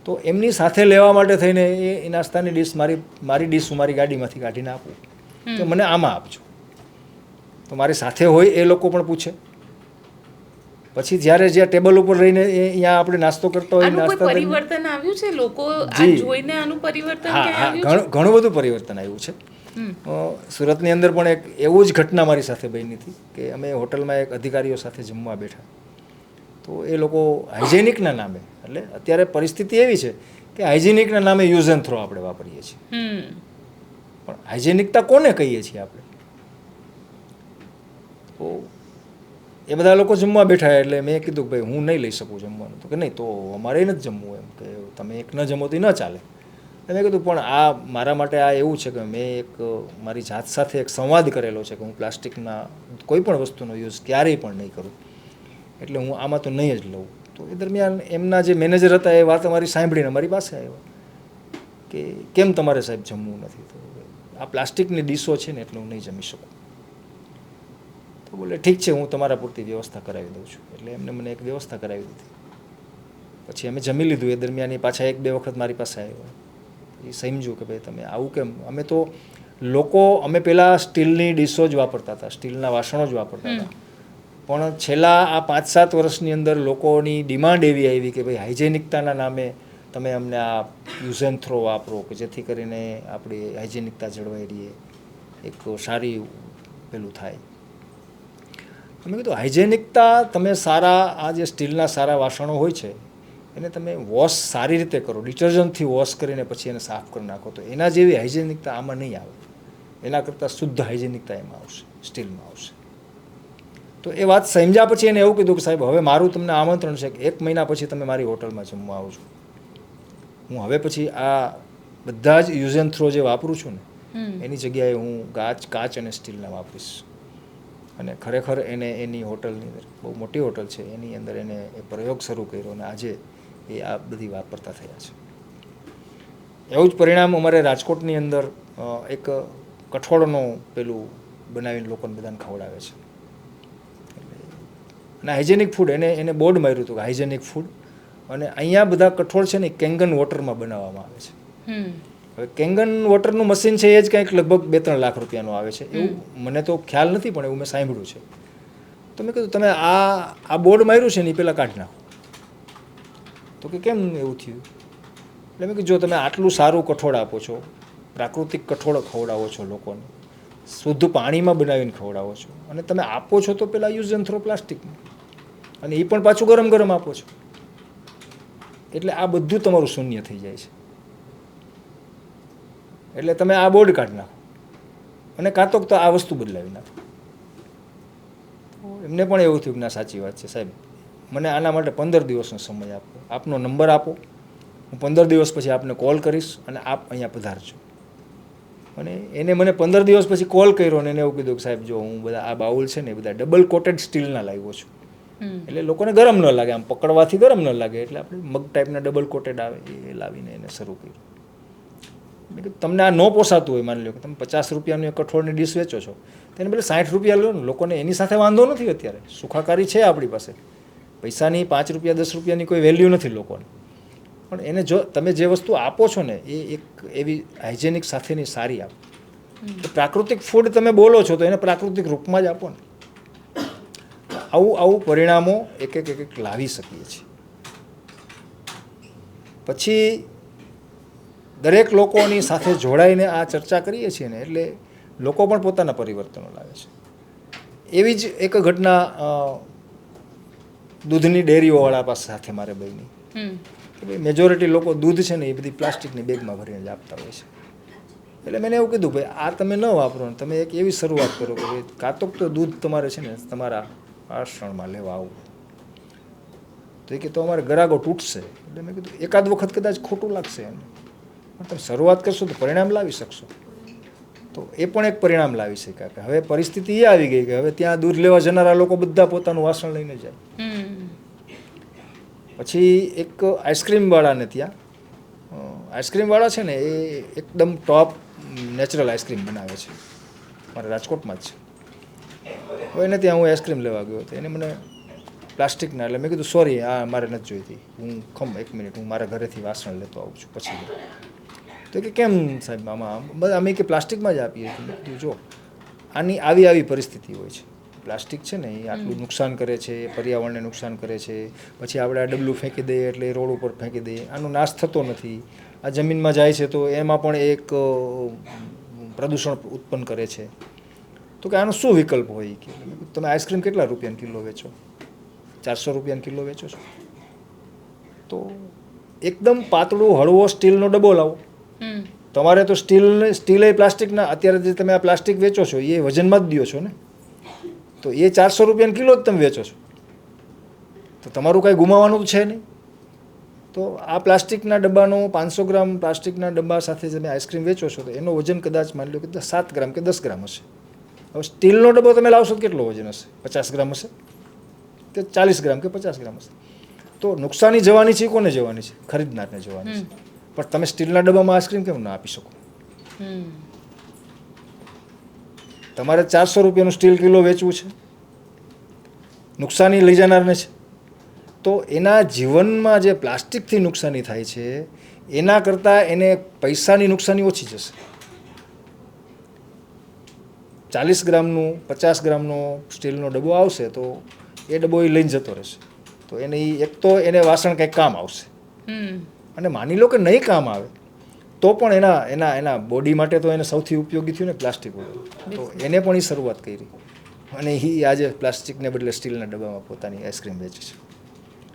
તો એમની સાથે લેવા માટે થઈને એ નાસ્તાની ડીશ મારી ડીશ હું મારી ગાડીમાંથી કાઢીને આપું કે મને આમાં આપજો. તો મારી સાથે હોય એ લોકો પણ પૂછે. પછી જ્યારે જ્યાં ટેબલ ઉપર રહીને અહીંયા આપણે નાસ્તો કરતા હોય, નાસ્તા પરિવર્તન આવ્યું છે લોકો આ જોઈને આનું પરિવર્તન હા, ઘણું બધું પરિવર્તન આવ્યું છે. સુરતની અંદર પણ એક એવું જ ઘટના મારી સાથે બની હતી કે અમે હોટલમાં એક અધિકારીઓ સાથે જમવા બેઠા તો એ લોકો હાઇજેનિકના નામે, એટલે અત્યારે પરિસ્થિતિ એવી છે કે હાઇજેનિકના નામે યુઝ એન્ડ થ્રો આપણે વાપરીએ છીએ. પણ હાઇજેનિકતા કોને કહીએ છીએ આપણે? તો એ બધા લોકો જમવા બેઠા એટલે મેં કીધું કે ભાઈ હું નહીં લઈ શકું જમવાનું. તો કે નહીં, તો અમારે નથી જમવું, એમ કે તમે એક ન જમો તો ન ચાલે. મેં કીધું પણ આ મારા માટે આ એવું છે કે મેં એક મારી જાત સાથે એક સંવાદ કરેલો છે કે હું પ્લાસ્ટિકના કોઈ પણ વસ્તુનો યુઝ ક્યારેય પણ નહીં કરું, એટલે હું આમાં તો નહીં જ લઉં. તો એ દરમિયાન એમના જે મેનેજર હતા એ વાત અમારી સાંભળીને મારી પાસે આવ્યા કે કેમ તમારે સાહેબ જમવું નથી? તો આ પ્લાસ્ટિકની ડીશો છે ને એટલે હું નહીં જમી શકું. તો બોલે ઠીક છે, હું તમારા પૂરતી વ્યવસ્થા કરાવી દઉં છું. એટલે એમને મને એક વ્યવસ્થા કરાવી દીધી. પછી અમે જમી લીધું. એ દરમિયાન એ પાછા 1-2 વખત મારી પાસે આવ્યો. એ સમજ્યું કે ભાઈ તમે આવું કેમ? અમે તો લોકો અમે પહેલાં સ્ટીલની ડીશો જ વાપરતા હતા, સ્ટીલના વાસણો જ વાપરતા હતા, પણ છેલ્લા આ 5-7 વર્ષની અંદર લોકોની ડિમાન્ડ એવી આવી કે ભાઈ હાઇજેનિકતાના નામે તમે અમને આ યુઝ એન્ડ થ્રો વાપરો કે જેથી કરીને આપણી હાઇજેનિકતા જળવાઈ રહીએ, એક સારી પેલું થાય. અમે કીધું હાઇજેનિકતા તમે સારા આ જે સ્ટીલના સારા વાસણો હોય છે એને તમે વોશ સારી રીતે કરો, ડિટર્જન્ટથી વોશ કરીને પછી એને સાફ કરી નાખો, તો એના જેવી હાઇજેનિકતા આમાં નહીં આવે. એના કરતાં શુદ્ધ હાઇજેનિકતા એમાં આવશે, સ્ટીલમાં આવશે. તો એ વાત સમજ્યા પછી એને એવું કીધું કે સાહેબ હવે મારું તમને આમંત્રણ છે કે 1 મહિના પછી તમે મારી હોટલમાં જમવા આવજો. હું હવે પછી આ બધા જ યુઝ એન્ડ થ્રો જે વાપરું છું ને એની જગ્યાએ હું કાચ અને સ્ટીલના વાપરીશ. અને ખરેખર એને એની હોટલની અંદર, બહુ મોટી હોટલ છે, એની અંદર એને એ પ્રયોગ શરૂ કર્યો અને આજે એ આ બધી વાપરતા થયા છે. એવું જ પરિણામ અમારે રાજકોટની અંદર એક કઠોળનું પેલું બનાવીને લોકોને બધાને ખવડાવે છે. અને હાઇજેનિક ફૂડ એને બોર્ડ માર્યું હતું કે હાઇજેનિક ફૂડ, અને અહીંયા બધા કઠોળ છે ને કેંગન વોટરમાં બનાવવામાં આવે છે. હવે કેંગન વોટરનું મશીન છે એ જ કંઈક લગભગ 2-3 લાખ રૂપિયાનું આવે છે, એવું મને તો ખ્યાલ નથી પણ એવું મેં સાંભળ્યું છે. તો મેં કીધું તમે આ બોર્ડ માર્યું છે ને એ પહેલાં કાઢી નાખો. તો કે કેમ એવું થયું? એટલે મેં કીધું જો તમે આટલું સારું કઠોળ આપો છો, પ્રાકૃતિક કઠોળ ખવડાવો છો લોકોને, શુદ્ધ પાણીમાં બનાવીને ખવડાવો છો, અને તમે આપો છો તો પેલા યુઝ એન્ડ થ્રો પ્લાસ્ટિકમાં, અને એ પણ પાછું ગરમ ગરમ આપો છો, એટલે આ બધું તમારું શૂન્ય થઈ જાય છે. એટલે તમે આ બોર્ડ કાઢી નાખો અને કાં તો આ વસ્તુ બદલાવી નાખો. એમને પણ એવું થયું કે ના સાચી વાત છે સાહેબ, મને આના માટે 15 દિવસનો સમય આપો, આપનો નંબર આપો, હું 15 દિવસ પછી આપને કોલ કરીશ અને આપ અહીંયા પધારજો. અને એને મને 15 દિવસ પછી કોલ કર્યો અને એને એવું કીધું કે સાહેબ જો હું બધા આ બાઉલ છે ને એ બધા ડબલ કોટેડ સ્ટીલના લાવ્યો છું, એટલે લોકોને ગરમ ન લાગે, આમ પકડવાથી ગરમ ન લાગે, એટલે આપણે મગ ટાઈપના ડબલ કોટેડ આવે એ લાવીને એને શરૂ કર્યું. મેં કીધું તમને આ ન પોસાતું હોય, માની લો કે તમે 50 રૂપિયાની કઠોળની ડીશ વેચો છો, તેને બદલે 60 રૂપિયા લો ને, લોકોને એની સાથે વાંધો નથી. અત્યારે સુખાકારી છે આપણી પાસે, પૈસાની 5 રૂપિયા 10 રૂપિયાની કોઈ વેલ્યુ નથી લોકોને, પણ એને જો તમે જે વસ્તુ આપો છો ને એ એક એવી હાઇજેનિક સાથેની સારી આપો. પ્રાકૃતિક ફૂડ તમે બોલો છો તો એને પ્રાકૃતિક રૂપમાં જ આપો ને. આવું પરિણામો એક લાવી શકીએ છીએ. પછી દરેક લોકોની સાથે જોડાઈને આ ચર્ચા કરીએ છીએ ને એટલે લોકો પણ પોતાના પરિવર્તનો લાવે છે. એવી જ એક ઘટના દૂધની ડેરીઓવાળા પાસે સાથે મારે બની. મેજોરિટી લોકો દૂધ છે ને એ બધી પ્લાસ્ટિકની બેગમાં ભરીને જ આપતા હોય છે. એટલે મેં એવું કીધું ભાઈ આ તમે ન વાપરો ને તમે એક એવી શરૂઆત કરો કે ભાઈ કાં તો દૂધ તમારે છે ને તમારા આશ્રમમાં લેવા આવું. તો એ કે તો અમારે ગરાગો તૂટશે. એટલે મેં કીધું એકાદ વખત કદાચ ખોટું લાગશે એમ, પણ તમે શરૂઆત કરશો તો પરિણામ લાવી શકશો. તો એ પણ એક પરિણામ લાવી શક્યા કે હવે પરિસ્થિતિ એ આવી ગઈ કે હવે ત્યાં દૂધ લેવા જનારા લોકો બધા પોતાનું વાસણ લઈને જાય. પછી એક આઈસ્ક્રીમવાળાને ત્યાં આઈસ્ક્રીમવાળા છે ને એ એકદમ ટોપ નેચરલ આઈસ્ક્રીમ બનાવે છે, મારા રાજકોટમાં જ છે. હવે એને ત્યાં હું આઈસ્ક્રીમ લેવા ગયો હતો, એને મને પ્લાસ્ટિકના, એટલે મેં કીધું સોરી આ મારે નથી જોઈતી, હું 1 મિનિટ હું મારા ઘરેથી વાસણ લેતો આવું છું પછી. તો કે કેમ સાહેબ આમાં અમે કે પ્લાસ્ટિકમાં જ આપીએ. મેં કીધું જો આની આવી પરિસ્થિતિ હોય છે, પ્લાસ્ટિક છે ને એ આટલું નુકસાન કરે છે, પર્યાવરણને નુકસાન કરે છે, પછી આપણે આ ડબલું ફેંકી દઈએ એટલે રોડ ઉપર ફેંકી દઈએ, આનો નાશ થતો નથી, આ જમીનમાં જાય છે તો એમાં પણ એક પ્રદૂષણ ઉત્પન્ન કરે છે. તો કે આનો શું વિકલ્પ હોય કે તમે આઈસ્ક્રીમ કેટલા રૂપિયાની કિલો વેચો? 400 રૂપિયાની કિલો વેચો છો? તો એકદમ પાતળું હળવો સ્ટીલનો ડબ્બો લાવો. તમારે તો સ્ટીલ એ પ્લાસ્ટિકના, અત્યારે જે તમે આ પ્લાસ્ટિક વેચો છો એ વજનમાં જ દો છો ને, તો એ 400 રૂપિયાની કિલો જ તમે વેચો છો, તો તમારું કાંઈ ગુમાવવાનું છે નહીં. તો આ પ્લાસ્ટિકના ડબ્બાનો 500 ગ્રામ પ્લાસ્ટિકના ડબ્બા સાથે તમે આઈસ્ક્રીમ વેચો છો તો એનો વજન કદાચ માની લો કે 7 ગ્રામ કે 10 ગ્રામ હશે. હવે સ્ટીલનો ડબ્બો તમે લાવશો તો કેટલો વજન હશે? 50 ગ્રામ હશે કે 40 ગ્રામ કે 50 ગ્રામ હશે. તો નુકસાની જવાની છે, કોને જવાની છે? ખરીદનારને જવાની છે. પણ તમે સ્ટીલના ડબ્બામાં આઈસ્ક્રીમ કેમ ના આપી શકો? તમારે 400 રૂપિયાનું સ્ટીલ કિલો વેચવું છે, નુકસાની લઈ જનારને છે. તો એના જીવનમાં જે પ્લાસ્ટિકથી નુકસાની થાય છે એના કરતાં એને પૈસાની નુકસાની ઓછી જશે. 40 ગ્રામનું 50 ગ્રામનો સ્ટીલનો ડબ્બો આવશે તો એ ડબ્બો એ લઈને જતો રહેશે. તો એને એક તો એને વાસણ કંઈક કામ આવશે, અને માની લો કે નહીં કામ આવે તો પણ એના એના એના બોડી માટે તો એને સૌથી ઉપયોગી થયું ને પ્લાસ્ટિક બોટલ. તો એને પણ એ શરૂઆત કરી, અને એ આજે પ્લાસ્ટિકને બદલે સ્ટીલના ડબ્બામાં પોતાની આઈસ્ક્રીમ વેચે છે.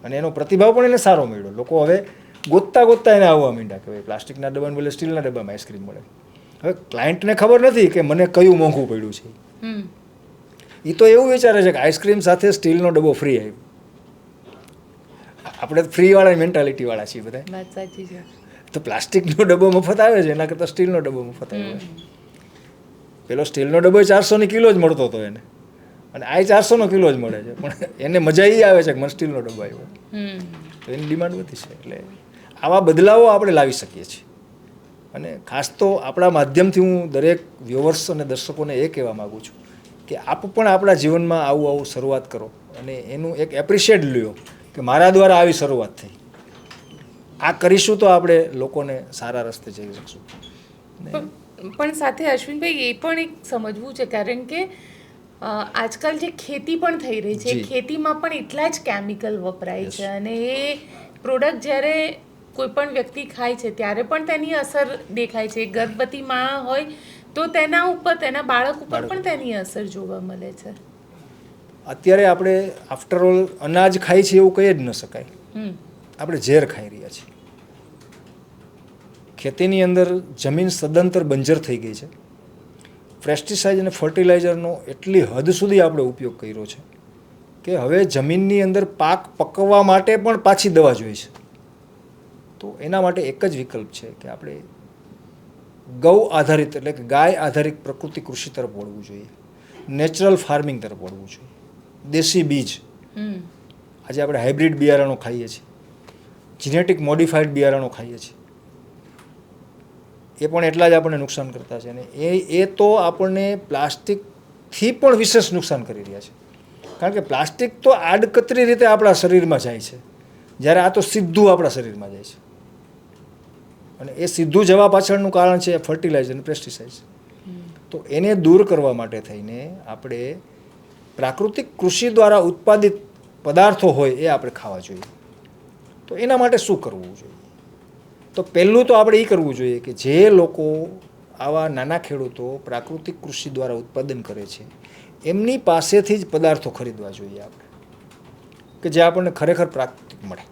અને એનો પ્રતિભાવ પણ એને સારો મળ્યો. લોકો હવે ગોતતા એને આવવા માંડ્યા કે ભાઈ પ્લાસ્ટિકના ડબ્બાને બદલે સ્ટીલના ડબ્બામાં આઈસ્ક્રીમ મળે. હવે ક્લાયન્ટને ખબર નથી કે મને કયું મોંઘું પડ્યું છે. એ તો એવું વિચારે છે કે આઈસ્ક્રીમ સાથે સ્ટીલનો ડબ્બો ફ્રી આવ્યો. આપણે ફ્રીવાળા મેન્ટાલિટીવાળા છીએ બધા. વાત સાચી છે. તો પ્લાસ્ટિકનો ડબ્બો મફત આવે છે એના કરતાં સ્ટીલનો ડબ્બો મફત આવ્યો. પેલો સ્ટીલનો ડબ્બો 400 કિલો જ મળતો હતો એને, અને આ 400 કિલો જ મળે છે, પણ એને મજા એ આવે છે કે મને સ્ટીલનો ડબ્બો આવ્યો. તો એની ડિમાન્ડ વધી છે. એટલે આવા બદલાવો આપણે લાવી શકીએ છીએ. અને ખાસ તો આપણા માધ્યમથી હું દરેક વ્યુઅર્સ અને દર્શકોને એ કહેવા માગું છું કે આપ પણ આપણા જીવનમાં આવું શરૂઆત કરો, અને એનું એક એપ્રિશિએટ લ્યો કે મારા દ્વારા આવી શરૂઆત થઈ. આ કરીશું તો આપણે લોકોને સારા રસ્તે જઈ શકશું. પણ સાથે અશ્વિનભાઈ એ પણ એક સમજવું છે, કારણ કે આજકાલ જે ખેતી પણ થઈ રહી છે, ખેતીમાં પણ એટલા જ કેમિકલ વપરાય છે, અને એ પ્રોડક્ટ જ્યારે કોઈ પણ વ્યક્તિ ખાય છે ત્યારે પણ તેની અસર દેખાય છે. ગર્ભવતી માં હોય તો તેના ઉપર, તેના બાળક ઉપર પણ તેની અસર જોવા મળે છે. અત્યારે આપણે આફ્ટર ઓલ અનાજ ખાઈ છે એવું કહી જ ન શકાય. આપણે ઝેર ખાઈ રહ્યા છીએ. ખેતીની અંદર જમીન સદંતર બંજર થઈ ગઈ છે. પેસ્ટિસાઇડ અને ફર્ટિલાઇઝરનો એટલી હદ સુધી આપણે ઉપયોગ કર્યો છે કે હવે જમીનની અંદર પાક પકવવા માટે પણ પાછી દવા જોઈએ છે. તો એના માટે એક જ વિકલ્પ છે કે આપણે ગૌ આધારિત, એટલે કે ગાય આધારિત પ્રકૃતિ કૃષિ તરફ વળવું જોઈએ, નેચરલ ફાર્મિંગ તરફ વળવું જોઈએ, દેશી બીજ. આજે આપણે હાઇબ્રિડ બિયારણો ખાઈએ છીએ, જીનેટિક મોડિફાઈડ બિયારણો ખાઈએ છીએ, એ પણ એટલા જ આપણને નુકસાન કરતા છે. અને એ તો આપણને પ્લાસ્ટિકથી પણ વિશેષ નુકસાન કરી રહ્યા છે. કારણ કે પ્લાસ્ટિક તો આડકતરી રીતે આપણા શરીરમાં જાય છે, જ્યારે આ તો સીધું આપણા શરીરમાં જાય છે. અને એ સીધું જવા પાછળનું કારણ છે ફર્ટિલાઇઝર અને પેસ્ટિસાઇડ્સ. તો એને દૂર કરવા માટે થઈને આપણે પ્રાકૃતિક કૃષિ દ્વારા ઉત્પાદિત પદાર્થો હોય એ આપણે ખાવા જોઈએ. તો એના માટે શું કરવું જોઈએ? તો પહેલું તો આપણે એ કરવું જોઈએ કે જે લોકો આવા નાના ખેડૂતો પ્રાકૃતિક કૃષિ દ્વારા ઉત્પાદન કરે છે એમની પાસેથી જ પદાર્થો ખરીદવા જોઈએ આપણે, કે જે આપણને ખરેખર પ્રાકૃતિક મળે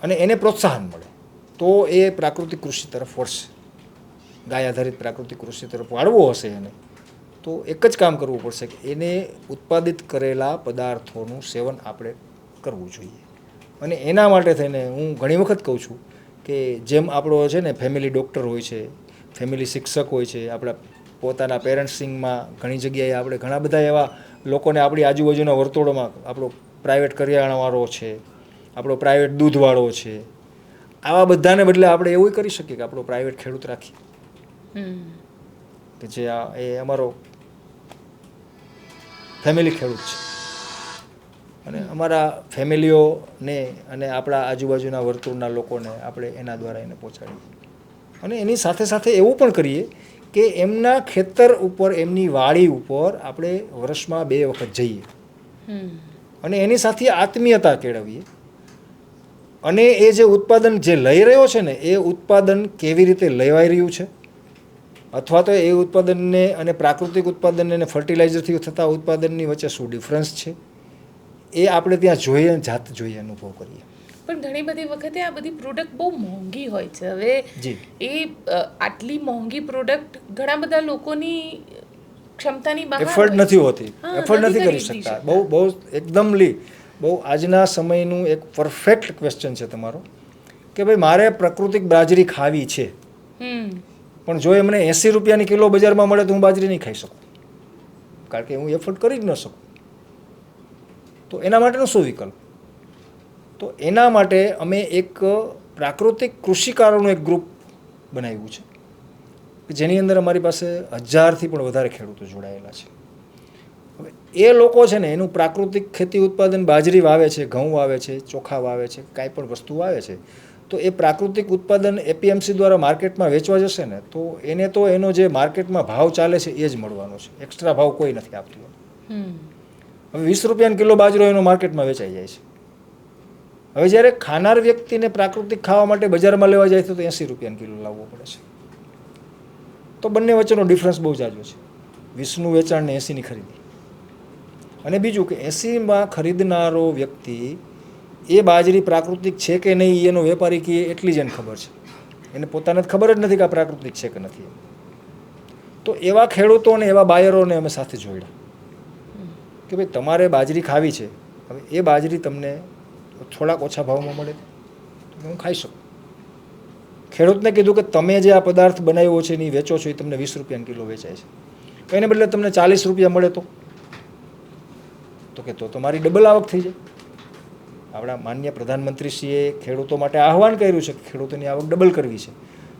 અને એને પ્રોત્સાહન મળે. તો એ પ્રાકૃતિક કૃષિ તરફ વળશે. ગાય આધારિત પ્રાકૃતિક કૃષિ તરફ વાળવો હશે એને, તો એક જ કામ કરવું પડશે કે એને ઉત્પાદિત કરેલા પદાર્થોનું સેવન આપણે કરવું જોઈએ. અને એના માટે થઈને હું ઘણી વખત કહું છું કે જેમ આપણો છે ને ફેમિલી ડૉક્ટર હોય છે, ફેમિલી શિક્ષક હોય છે, આપણા પોતાના પેરેન્ટ્સિંગમાં ઘણી જગ્યાએ આપણે ઘણા બધા એવા લોકોને આપણી આજુબાજુના વર્તુળોમાં આપણો પ્રાઇવેટ કરિયાણાવાળો છે, આપણો પ્રાઇવેટ દૂધવાળો છે, આવા બધાને બદલે આપણે એવું કરી શકીએ કે આપણો પ્રાઇવેટ ખેડૂત રાખીએ કે જે એ અમારો ફેમિલી ખેડૂત છે, અને અમારા ફેમિલીઓને અને આપણા આજુબાજુના વર્તુળના લોકોને આપણે એના દ્વારા એને પહોંચાડીએ. અને એની સાથે સાથે એવું પણ કરીએ કે એમના ખેતર ઉપર, એમની વાડી ઉપર આપણે વર્ષમાં 2 વખત જઈએ અને એની સાથે આત્મીયતા કેળવીએ. અને એ જે ઉત્પાદન જે લઈ રહ્યો છે ને એ ઉત્પાદન કેવી રીતે લેવાઈ રહ્યું છે, અથવા તો એ ઉત્પાદનને અને પ્રાકૃતિક ઉત્પાદન અને ફર્ટિલાઇઝરથી થતા ઉત્પાદનની વચ્ચે શું ડિફરન્સ છે એ આપણે ત્યાં જોઈએ, જાત જોઈએ, અનુભવ કરીએ. પણ ઘણી બધી વખતે આ બધી પ્રોડક્ટ બહુ મોંઘી હોય છે. હવે એ આટલી મોંઘી પ્રોડક્ટ ઘણા બધા લોકોની ક્ષમતાની બહાર એફર્ટ નથી હોતી, એફર્ટ નથી કરી શકતા. બહુ એકદમલી બહુ આજના સમયનું એક પરફેક્ટ ક્વેશ્ચન છે તમારો કે ભાઈ મારે પ્રાકૃતિક બાજરી ખાવી છે, પણ જો એ મને 80 રૂપિયાની કિલો બજારમાં મળે તો હું બાજરી નહીં ખાઈ શકું, કારણ કે હું એફર્ટ કરી જ ન શકું. તો એના માટેનો શું વિકલ્પ? તો એના માટે અમે એક પ્રાકૃતિક કૃષિકારોનું એક ગ્રુપ બનાવ્યું છે કે જેની અંદર અમારી પાસે 1000થી પણ વધારે ખેડૂતો જોડાયેલા છે. હવે એ લોકો છે ને એનું પ્રાકૃતિક ખેતી ઉત્પાદન બાજરી વાવે છે, ઘઉં વાવે છે, ચોખા વાવે છે, કાંઈ પણ વસ્તુ વાવે છે, તો એ પ્રાકૃતિક ઉત્પાદન એપીએમસી દ્વારા માર્કેટમાં વેચવા જશે ને તો એને તો એનો જે માર્કેટમાં ભાવ ચાલે છે એ જ મળવાનો છે, એક્સ્ટ્રા ભાવ કોઈ નથી આપતું. હમ હવે 20 રૂપિયાનો કિલો બાજરો એનો માર્કેટમાં વેચાઈ જાય છે. હવે જ્યારે ખાનાર વ્યક્તિને પ્રાકૃતિક ખાવા માટે બજારમાં લેવા જાય તો 80 રૂપિયાનો કિલો લાવવો પડે છે. તો બંને વચ્ચેનો ડિફરન્સ બહુ જાજો છે, 20નું વેચાણ ને 80ની ખરીદી. અને બીજું કે 80માં ખરીદનારો વ્યક્તિ એ બાજરી પ્રાકૃતિક છે કે નહીં એનો વેપારી કહે એટલી જ એને ખબર છે, એને પોતાને ખબર જ નથી કે આ પ્રાકૃતિક છે કે નથી. તો એવા ખેડૂતોને એવા બાયરોને અમે સાથે જોડ્યા કે ભાઈ તમારે બાજરી ખાવી છે, હવે એ બાજરી તમને થોડાક ઓછા ભાવમાં મળે તો હું ખાઈ શકું. ખેડૂતને કીધું કે તમે જે આ પદાર્થ બનાવ્યો છે એની વેચો છો એ તમને 20 રૂપિયાનો કિલો વેચાય છે, એને બદલે તમને 40 રૂપિયા મળે તો કે તો તમારી ડબલ આવક થઈ જાય. આપણા માન્ય પ્રધાનમંત્રીશ્રીએ ખેડૂતો માટે આહવાન કર્યું છે કે ખેડૂતોની આવક ડબલ કરવી છે.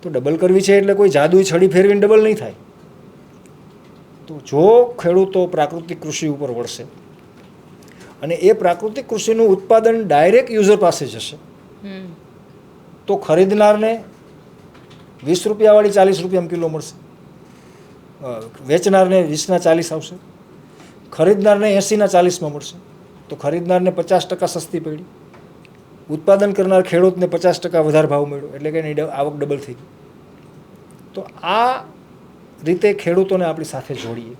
તો ડબલ કરવી છે એટલે કોઈ જાદુઈ છડી ફેરવીને ડબલ નહીં થાય. તો જો ખેડૂતો પ્રાકૃતિક કૃષિ ઉપર વળશે અને એ પ્રાકૃતિક કૃષિનું ઉત્પાદન ડાયરેક્ટ યુઝર પાસે જશે તો ખરીદનારને 20 રૂપિયાવાળી 40 રૂપિયામાં કિલો મળશે, વેચનારને 20ના 40 આવશે, ખરીદનારને 80ના 40માં મળશે. તો ખરીદનારને 50% સસ્તી પડી, ઉત્પાદન કરનાર ખેડૂતને 50% વધારે ભાવ મળ્યો, એટલે કે એની આવક ડબલ થઈ ગઈ. તો આ રીતે ખેડૂતોને આપણી સાથે જોડીએ,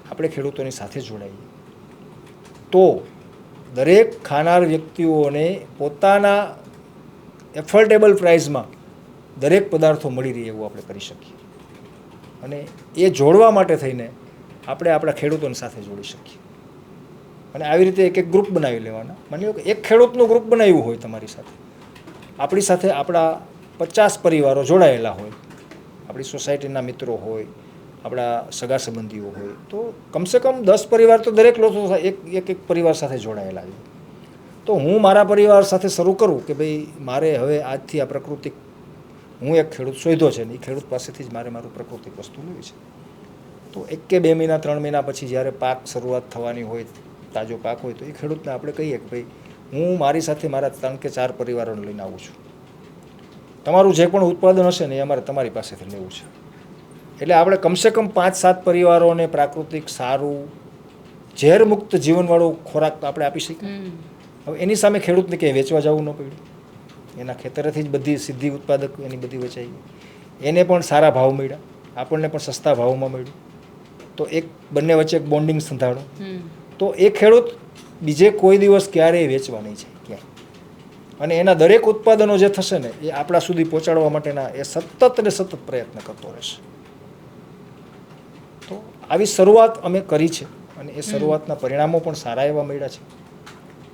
આપણે ખેડૂતોની સાથે જોડાઈએ તો દરેક ખાનાર વ્યક્તિઓને પોતાના એફોર્ડેબલ પ્રાઇસમાં દરેક પદાર્થો મળી રહે એવું આપણે કરી શકીએ. અને એ જોડવા માટે થઈને આપણે આપણા ખેડૂતોની સાથે જોડી શકીએ. અને આવી રીતે એક એક ગ્રુપ બનાવી લેવાના. માની લો કે એક ખેડૂતનું ગ્રુપ બનાવ્યું હોય તમારી સાથે, આપણી સાથે આપણા 50 પરિવારો જોડાયેલા હોય, આપણી સોસાયટીના મિત્રો હોય, આપણા સગા સંબંધીઓ હોય, તો કમસે કમ 10 પરિવાર તો દરેક લોકો એક પરિવાર સાથે જોડાયેલા છે. તો હું મારા પરિવાર સાથે શરૂ કરું કે ભાઈ મારે હવે આજથી આ પ્રાકૃતિક, હું એક ખેડૂત શોધ્યો છે ને એ ખેડૂત પાસેથી જ મારે મારું પ્રાકૃતિક વસ્તુ લેવી છે. તો 1 કે 2 મહિના 3 મહિના પછી જ્યારે પાક શરૂઆત થવાની હોય, તાજો પાક હોય, તો એ ખેડૂતને આપણે કહીએ કે ભાઈ હું મારી સાથે મારા 3 કે 4 પરિવારોને લઈને આવું છું, તમારું જે પણ ઉત્પાદન હશે ને એ અમારે તમારી પાસેથી લેવું છે. એટલે આપણે કમસે કમ 5-7 પરિવારોને પ્રાકૃતિક સારું ઝેરમુક્ત જીવનવાળો ખોરાક આપણે આપી શકીએ. હવે એની સામે ખેડૂતને ક્યાંય વેચવા જવું ન પડ્યું, એના ખેતરેથી જ બધી સીધી ઉત્પાદક એની બધી વેચાઈ ગઈ, એને પણ સારા ભાવ મળ્યા, આપણને પણ સસ્તા ભાવમાં મળ્યું. તો એક બંને વચ્ચે એક બોન્ડિંગ સંધાણો. તો એ ખેડૂત બીજે કોઈ દિવસ ક્યારેય વેચવા નહીં જાય ક્યાંય. અને એના દરેક ઉત્પાદનો જે થશે ને એ આપણા સુધી પહોંચાડવા માટેના એ સતત ને સતત પ્રયત્ન કરતો રહેશે. તો આવી શરૂઆત અમે કરી છે અને એ શરૂઆતના પરિણામો પણ સારા એવા મળ્યા છે.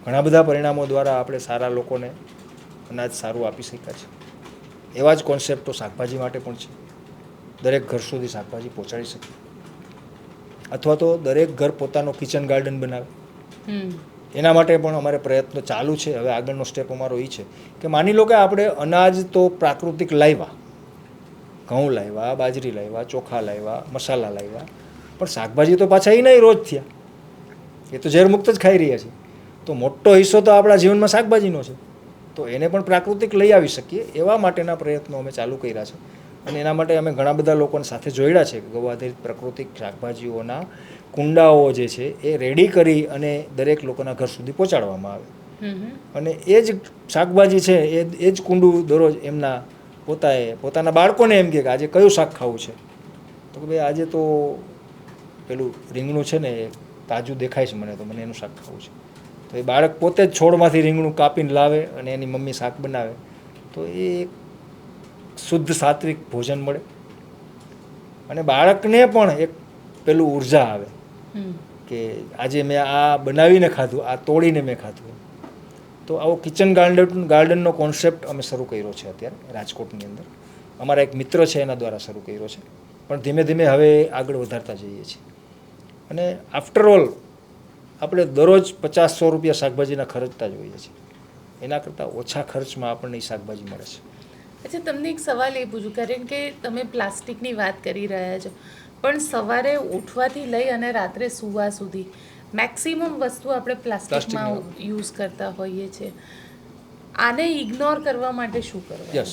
ઘણા બધા પરિણામો દ્વારા આપણે સારા લોકોને અનાજ સારું આપી શક્યા છે. એવા જ કોન્સેપ્ટો શાકભાજી માટે પણ છે. દરેક ઘર સુધી શાકભાજી પહોંચાડી શકે, અથવા તો દરેક ઘર પોતાનો કિચન ગાર્ડન બનાવે, એના માટે પણ અમારે પ્રયત્નો ચાલુ છે. હવે આગળનો સ્ટેપ અમારો એ છે કે માની લો કે આપણે અનાજ તો પ્રાકૃતિક લાવ્યા, ઘઉં લાવ્યા, બાજરી લાવ્યા, ચોખા લાવ્યા, મસાલા લાવ્યા, પણ શાકભાજી તો પાછા એ નહીં રોજ થયા, એ તો ઝેરમુક્ત જ ખાઈ રહ્યા છે. તો મોટો હિસ્સો તો આપણા જીવનમાં શાકભાજીનો છે, તો એને પણ પ્રાકૃતિક લઈ આવી શકીએ એવા માટેના પ્રયત્નો અમે ચાલુ કર્યા છે. અને એના માટે અમે ઘણા બધા લોકોને સાથે જોડ્યા છે. ગૌ આધારિત પ્રાકૃતિક શાકભાજીઓના કુંડાઓ જે છે એ રેડી કરી અને દરેક લોકોના ઘર સુધી પહોંચાડવામાં આવે. અને એ જ શાકભાજી છે એ જ કુંડું દરરોજ એમના પોતાના બાળકોને એમ કે આજે કયું શાક ખાવું છે, તો કે ભાઈ આજે તો પેલું રીંગણું છે ને એ તાજું દેખાય છે મને, તો મને એનું શાક ખાવું છે. તો એ બાળક પોતે જ છોડમાંથી રીંગણું કાપીને લાવે અને એની મમ્મી શાક બનાવે, તો એ શુદ્ધ સાત્વિક ભોજન મળે અને બાળકને પણ એક પેલું ઉર્જા આવે કે આજે મેં આ બનાવીને ખાધું, આ તોડીને મેં ખાધું. તો આવો કિચન ગાર્ડનનો કોન્સેપ્ટ અમે શરૂ કર્યો છે અત્યારે રાજકોટની અંદર. અમારા એક મિત્ર છે એના દ્વારા શરૂ કર્યો છે, પણ ધીમે ધીમે હવે આગળ વધારતા જઈએ છીએ. અને આફ્ટર ઓલ આપણે દરરોજ 50-100 રૂપિયા શાકભાજીના ખર્ચતા જ હોઈએ છીએ, એના કરતાં ઓછા ખર્ચમાં આપણને એ શાકભાજી મળે છે. અચ્છા, તમને એક સવાલ એ પૂછું, કારણ કે તમે પ્લાસ્ટિકની વાત કરી રહ્યા છો, પણ સવારે ઉઠવાથી લઈ અને રાત્રે સૂવા સુધી મેક્સિમમ વસ્તુ આપણે પ્લાસ્ટિકમાં યુઝ કરતા હોઈએ છીએ. આને ઇગ્નોર કરવા માટે શું કરવું? યસ,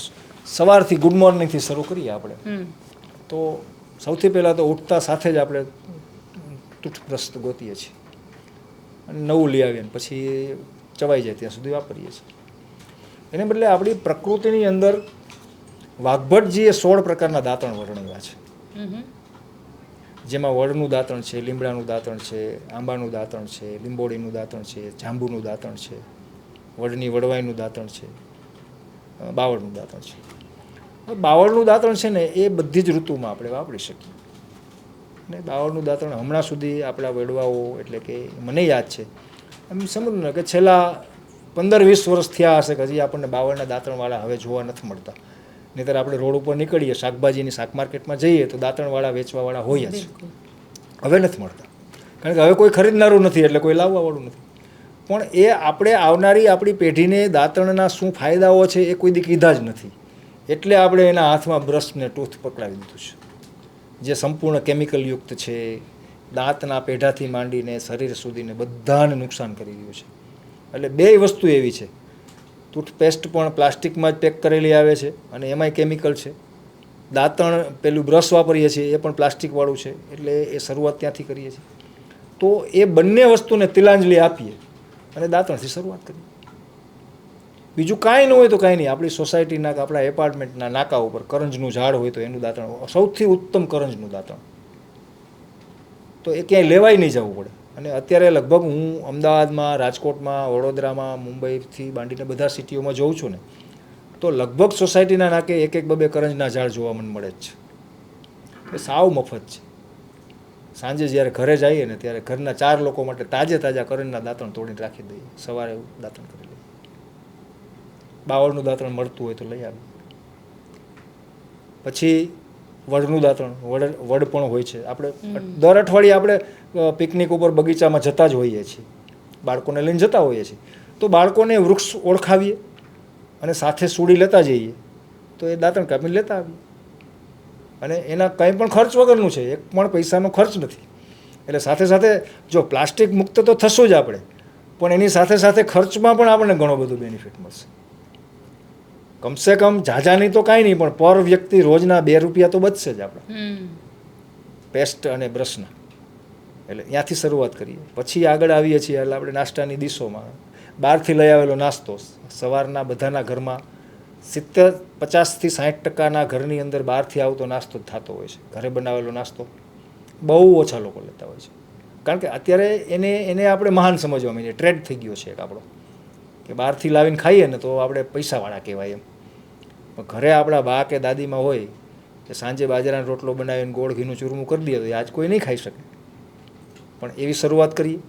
સવારથી ગુડ મોર્નિંગથી શરૂ કરીએ આપણે. તો સૌથી પહેલાં તો ઉઠતા સાથે જ આપણે ટૂથબ્રશ ગોતીએ છીએ અને નવું લઈ આવીએ ને પછી ચવાઈ જાય ત્યાં સુધી વાપરીએ છીએ. એને બદલે આપણી પ્રકૃતિની અંદર વાઘભટજીએ 16 પ્રકારના દાંતણ વર્ણવ્યા છે, જેમાં વડનું દાંતણ છે, લીમડાનું દાંતણ છે, આંબાનું દાંતણ છે, લીંબોડીનું દાંતણ છે, જાંબુનું દાંતણ છે, વડની વડવાઈનું દાંતણ છે, બાવળનું દાંતણ છે. બાવળનું દાંતણ છે ને એ બધી જ ઋતુમાં આપણે વાપરી શકીએ. ને બાવળનું દાંતણ હમણાં સુધી આપણા વડવાઓ, એટલે કે મને યાદ છે એમ સમજવું ને કે છેલ્લા 15-20 વર્ષ થયા હશે કે હજી આપણને બાવળના દાંતણવાળા હવે જોવા નથી મળતા. નહીંતર આપણે રોડ ઉપર નીકળીએ, શાકભાજીની શાક માર્કેટમાં જઈએ તો દાંતણવાળા વેચવાવાળા હોય જ. હવે નથી મળતા, કારણ કે હવે કોઈ ખરીદનારું નથી, એટલે કોઈ લાવવાવાળું નથી. પણ એ આપણે આવનારી આપણી પેઢીને દાંતણના શું ફાયદાઓ છે એ કોઈ દી કીધા જ નથી. એટલે આપણે એના હાથમાં બ્રશ ને ટૂથ પકડાવી દીધું છે, જે સંપૂર્ણ કેમિકલયુક્ત છે, દાંતના પેઢાથી માંડીને શરીર સુધીને બધાને નુકસાન કરી રહ્યું છે. એટલે બે વસ્તુ એવી છે, ટૂથપેસ્ટ પણ પ્લાસ્ટિકમાં જ પેક કરેલી આવે છે અને એમાંય કેમિકલ છે. દાંતણ પેલું બ્રશ વાપરીએ છીએ એ પણ પ્લાસ્ટિકવાળું છે, એટલે એ શરૂઆત ત્યાંથી કરીએ છીએ. તો એ બંને વસ્તુને તિલાંજલિ આપીએ અને દાંતણથી શરૂઆત કરીએ. બીજું કાંઈ ન હોય તો કાંઈ નહીં, આપણી સોસાયટીના કે આપણા એપાર્ટમેન્ટના નાકા ઉપર કરંજનું ઝાડ હોય તો એનું દાંતણ સૌથી ઉત્તમ કરંજનું દાંતણ, તો એ ક્યાંય લેવાય નહીં જવું પડે. અને અત્યારે લગભગ હું અમદાવાદમાં, રાજકોટમાં, વડોદરામાં, મુંબઈથી માંડીને બધા સિટીઓમાં જોઉં છું ને, તો લગભગ સોસાયટીના નાકે 1-2 કરંજના ઝાડ જોવા મને મળે જ છે. એ સાવ મફત છે. સાંજે જ્યારે ઘરે જઈએ ને ત્યારે ઘરના 4 લોકો માટે તાજા કરંજના દાંતણ તોડીને રાખી દઈએ, સવારે દાંતણ કરી લઈએ. બાવળનું દાંતણ મળતું હોય તો લઈ આવીએ. પછી વડનું દાંતણ, વડ પણ હોય છે. આપણે દર અઠવાડિયે આપણે પિકનિક ઉપર બગીચામાં જતા જ હોઈએ છીએ, બાળકોને લઈને જતા હોઈએ છીએ. તો બાળકોને વૃક્ષ ઓળખાવીએ અને સાથે સૂડી લેતા જઈએ, તો એ દાંતણ કાપીને લેતા આવીએ. અને એના કંઈ પણ ખર્ચ વગરનું છે, એક પણ પૈસાનો ખર્ચ નથી. એટલે સાથે સાથે જો પ્લાસ્ટિક મુક્ત તો થશું જ આપણે, પણ એની સાથે સાથે ખર્ચમાં પણ આપણને ઘણો બધો બેનિફિટ મળશે. કમસે કમ ઝાઝાની તો કાંઈ નહીં, પણ પર વ્યક્તિ રોજના 2 રૂપિયા તો બચશે જ આપણે પેસ્ટ અને બ્રશના. એટલે ત્યાંથી શરૂઆત કરીએ. પછી આગળ આવીએ છીએ એટલે આપણે નાસ્તાની ડીશોમાં બહારથી લઈ આવેલો નાસ્તો. સવારના બધાના ઘરમાં 50-60% ઘરની અંદર બહારથી આવતો નાસ્તો જ થતો હોય છે. ઘરે બનાવેલો નાસ્તો બહુ ઓછા લોકો લેતા હોય છે, કારણ કે અત્યારે એને આપણે મહાન સમજવા માંડીએ, ટ્રેડ થઈ ગયો છે એક આપણો, કે બહારથી લાવીને ખાઈએ ને તો આપણે પૈસાવાળા કહેવાય એમ. પણ ઘરે આપણા બા કે દાદીમાં હોય કે સાંજે બાજરાનો રોટલો બનાવીને ગોળ ઘીનું ચૂરમું કરી દઈએ તો આજ કોઈ નહીં ખાઈ શકે. પણ એવી શરૂઆત કરીએ,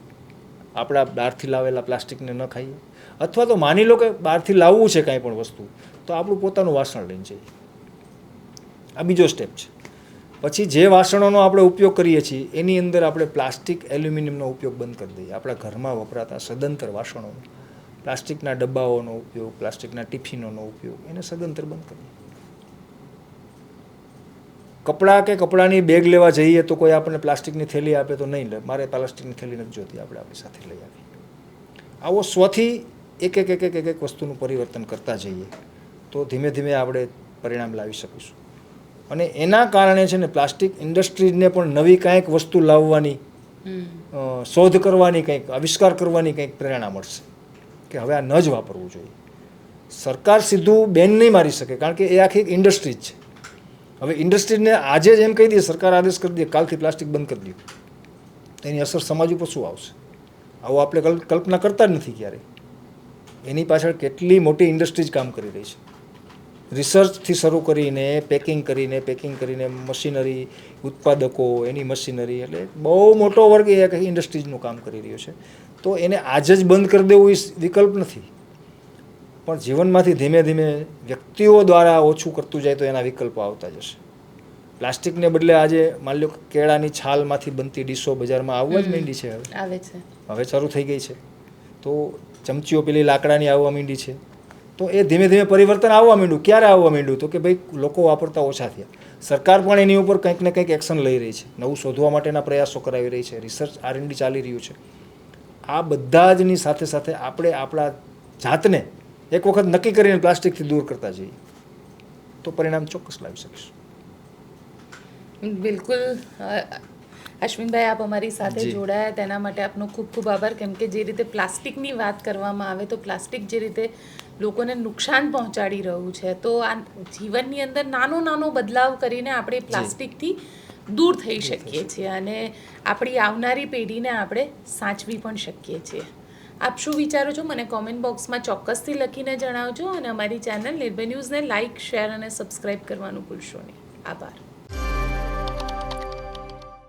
આપણા બહારથી લાવેલા પ્લાસ્ટિકને ન ખાઈએ. અથવા તો માની લો કે બહારથી લાવવું છે કાંઈ પણ વસ્તુ, તો આપણું પોતાનું વાસણ લઈને જઈએ. આ બીજો સ્ટેપ છે. પછી જે વાસણોનો આપણે ઉપયોગ કરીએ છીએ એની અંદર આપણે પ્લાસ્ટિક, એલ્યુમિનિયમનો ઉપયોગ બંધ કરી દઈએ. આપણા ઘરમાં વપરાતા સદંતર વાસણો, પ્લાસ્ટિકના ડબ્બાઓનો ઉપયોગ, પ્લાસ્ટિકના ટિફિનોનો ઉપયોગ, એને સદંતર બંધ કરીએ. કપડાં કે કપડાની બેગ લેવા જઈએ તો કોઈ આપણને પ્લાસ્ટિકની થેલી આપે તો નહીં લે, મારે પ્લાસ્ટિકની થેલી નથી જોતી, આપણે આપણી સાથે લઈ આવીએ. આવો સ્વથી એક વસ્તુનું પરિવર્તન કરતા જઈએ તો ધીમે ધીમે આપણે પરિણામ લાવી શકીશું. અને એના કારણે છે ને પ્લાસ્ટિક ઇન્ડસ્ટ્રીઝને પણ નવી કાંઈક વસ્તુ લાવવાની, શોધ કરવાની, કંઈક આવિષ્કાર કરવાની કંઈક પ્રેરણા મળશે કે હવે આ ન જ વાપરવું જોઈએ. સરકાર સીધું બેન નહીં મારી શકે, કારણ કે એ આખી ઇન્ડસ્ટ્રીઝ છે. હવે ઇન્ડસ્ટ્રીઝને આજે જ એમ કહી દઈએ, સરકાર આદેશ કરી દે કાલથી પ્લાસ્ટિક બંધ કરી દો, એની અસર સમાજ ઉપર શું આવશે? આવું આપણે કલ્પના કરતા જ નથી ક્યારેય. એની પાછળ કેટલી મોટી ઇન્ડસ્ટ્રીઝ કામ કરી રહી છે. રિસર્ચથી શરૂ કરીને પેકિંગ કરીને મશીનરી, ઉત્પાદકો, એની મશીનરી, એટલે બહુ મોટો વર્ગ એ ઇન્ડસ્ટ્રીઝનું કામ કરી રહ્યો છે. તો એને આજે જ બંધ કરી દેવું એ વિકલ્પ નથી, પણ જીવનમાંથી ધીમે ધીમે વ્યક્તિઓ દ્વારા ઓછું કરતું જાય તો એના વિકલ્પો આવતા જશે. પ્લાસ્ટિકને બદલે આજે માની લો કેળાની છાલમાંથી બનતી ડીશો બજારમાં આવવા જ માંડી છે. હવે શરૂ થઈ ગઈ છે. તો ચમચીઓ પેલી લાકડાની આવવા માંડી છે. તો એ ધીમે ધીમે પરિવર્તન આવવા માંડ્યું. ક્યારે આવવા માંડ્યું? તો કે ભાઈ લોકો વાપરતા ઓછા થયા. સરકાર પણ એની ઉપર કંઈક ને કંઈક એક્શન લઈ રહી છે, નવું શોધવા માટેના પ્રયાસો કરાવી રહી છે, રિસર્ચ R&D ચાલી રહ્યું છે. આ બધા જની સાથે સાથે આપણે આપણા જાતને એક વખત નક્કી કરીને પ્લાસ્ટિકથી દૂર કરતા જઈએ તો પરિણામ ચોક્કસ લાવી શકીશું. બિલકુલ અશ્વિનભાઈ, આપ અમારી સાથે જી. જોડાયા તેના માટે આપનો ખૂબ ખૂબ આભાર. કેમ કે જે રીતે પ્લાસ્ટિકની વાત કરવામાં આવે તો પ્લાસ્ટિક જે રીતે લોકોને નુકસાન પહોંચાડી રહ્યું છે, તો આ જીવનની અંદર નાનો નાનો બદલાવ કરીને આપણે પ્લાસ્ટિકથી દૂર થઈ શકીએ છીએ અને આપણી આવનારી પેઢીને આપણે સાચવી પણ શકીએ છીએ. આપ શું વિચારો છો મને કોમેન્ટ બોક્સમાં ચોક્કસથી લખીને જણાવજો અને અમારી ચેનલ નિર્ભય ન્યૂઝને લાઇક, શેર અને સબસ્ક્રાઈબ કરવાનું ભૂલશો નહીં. આભાર.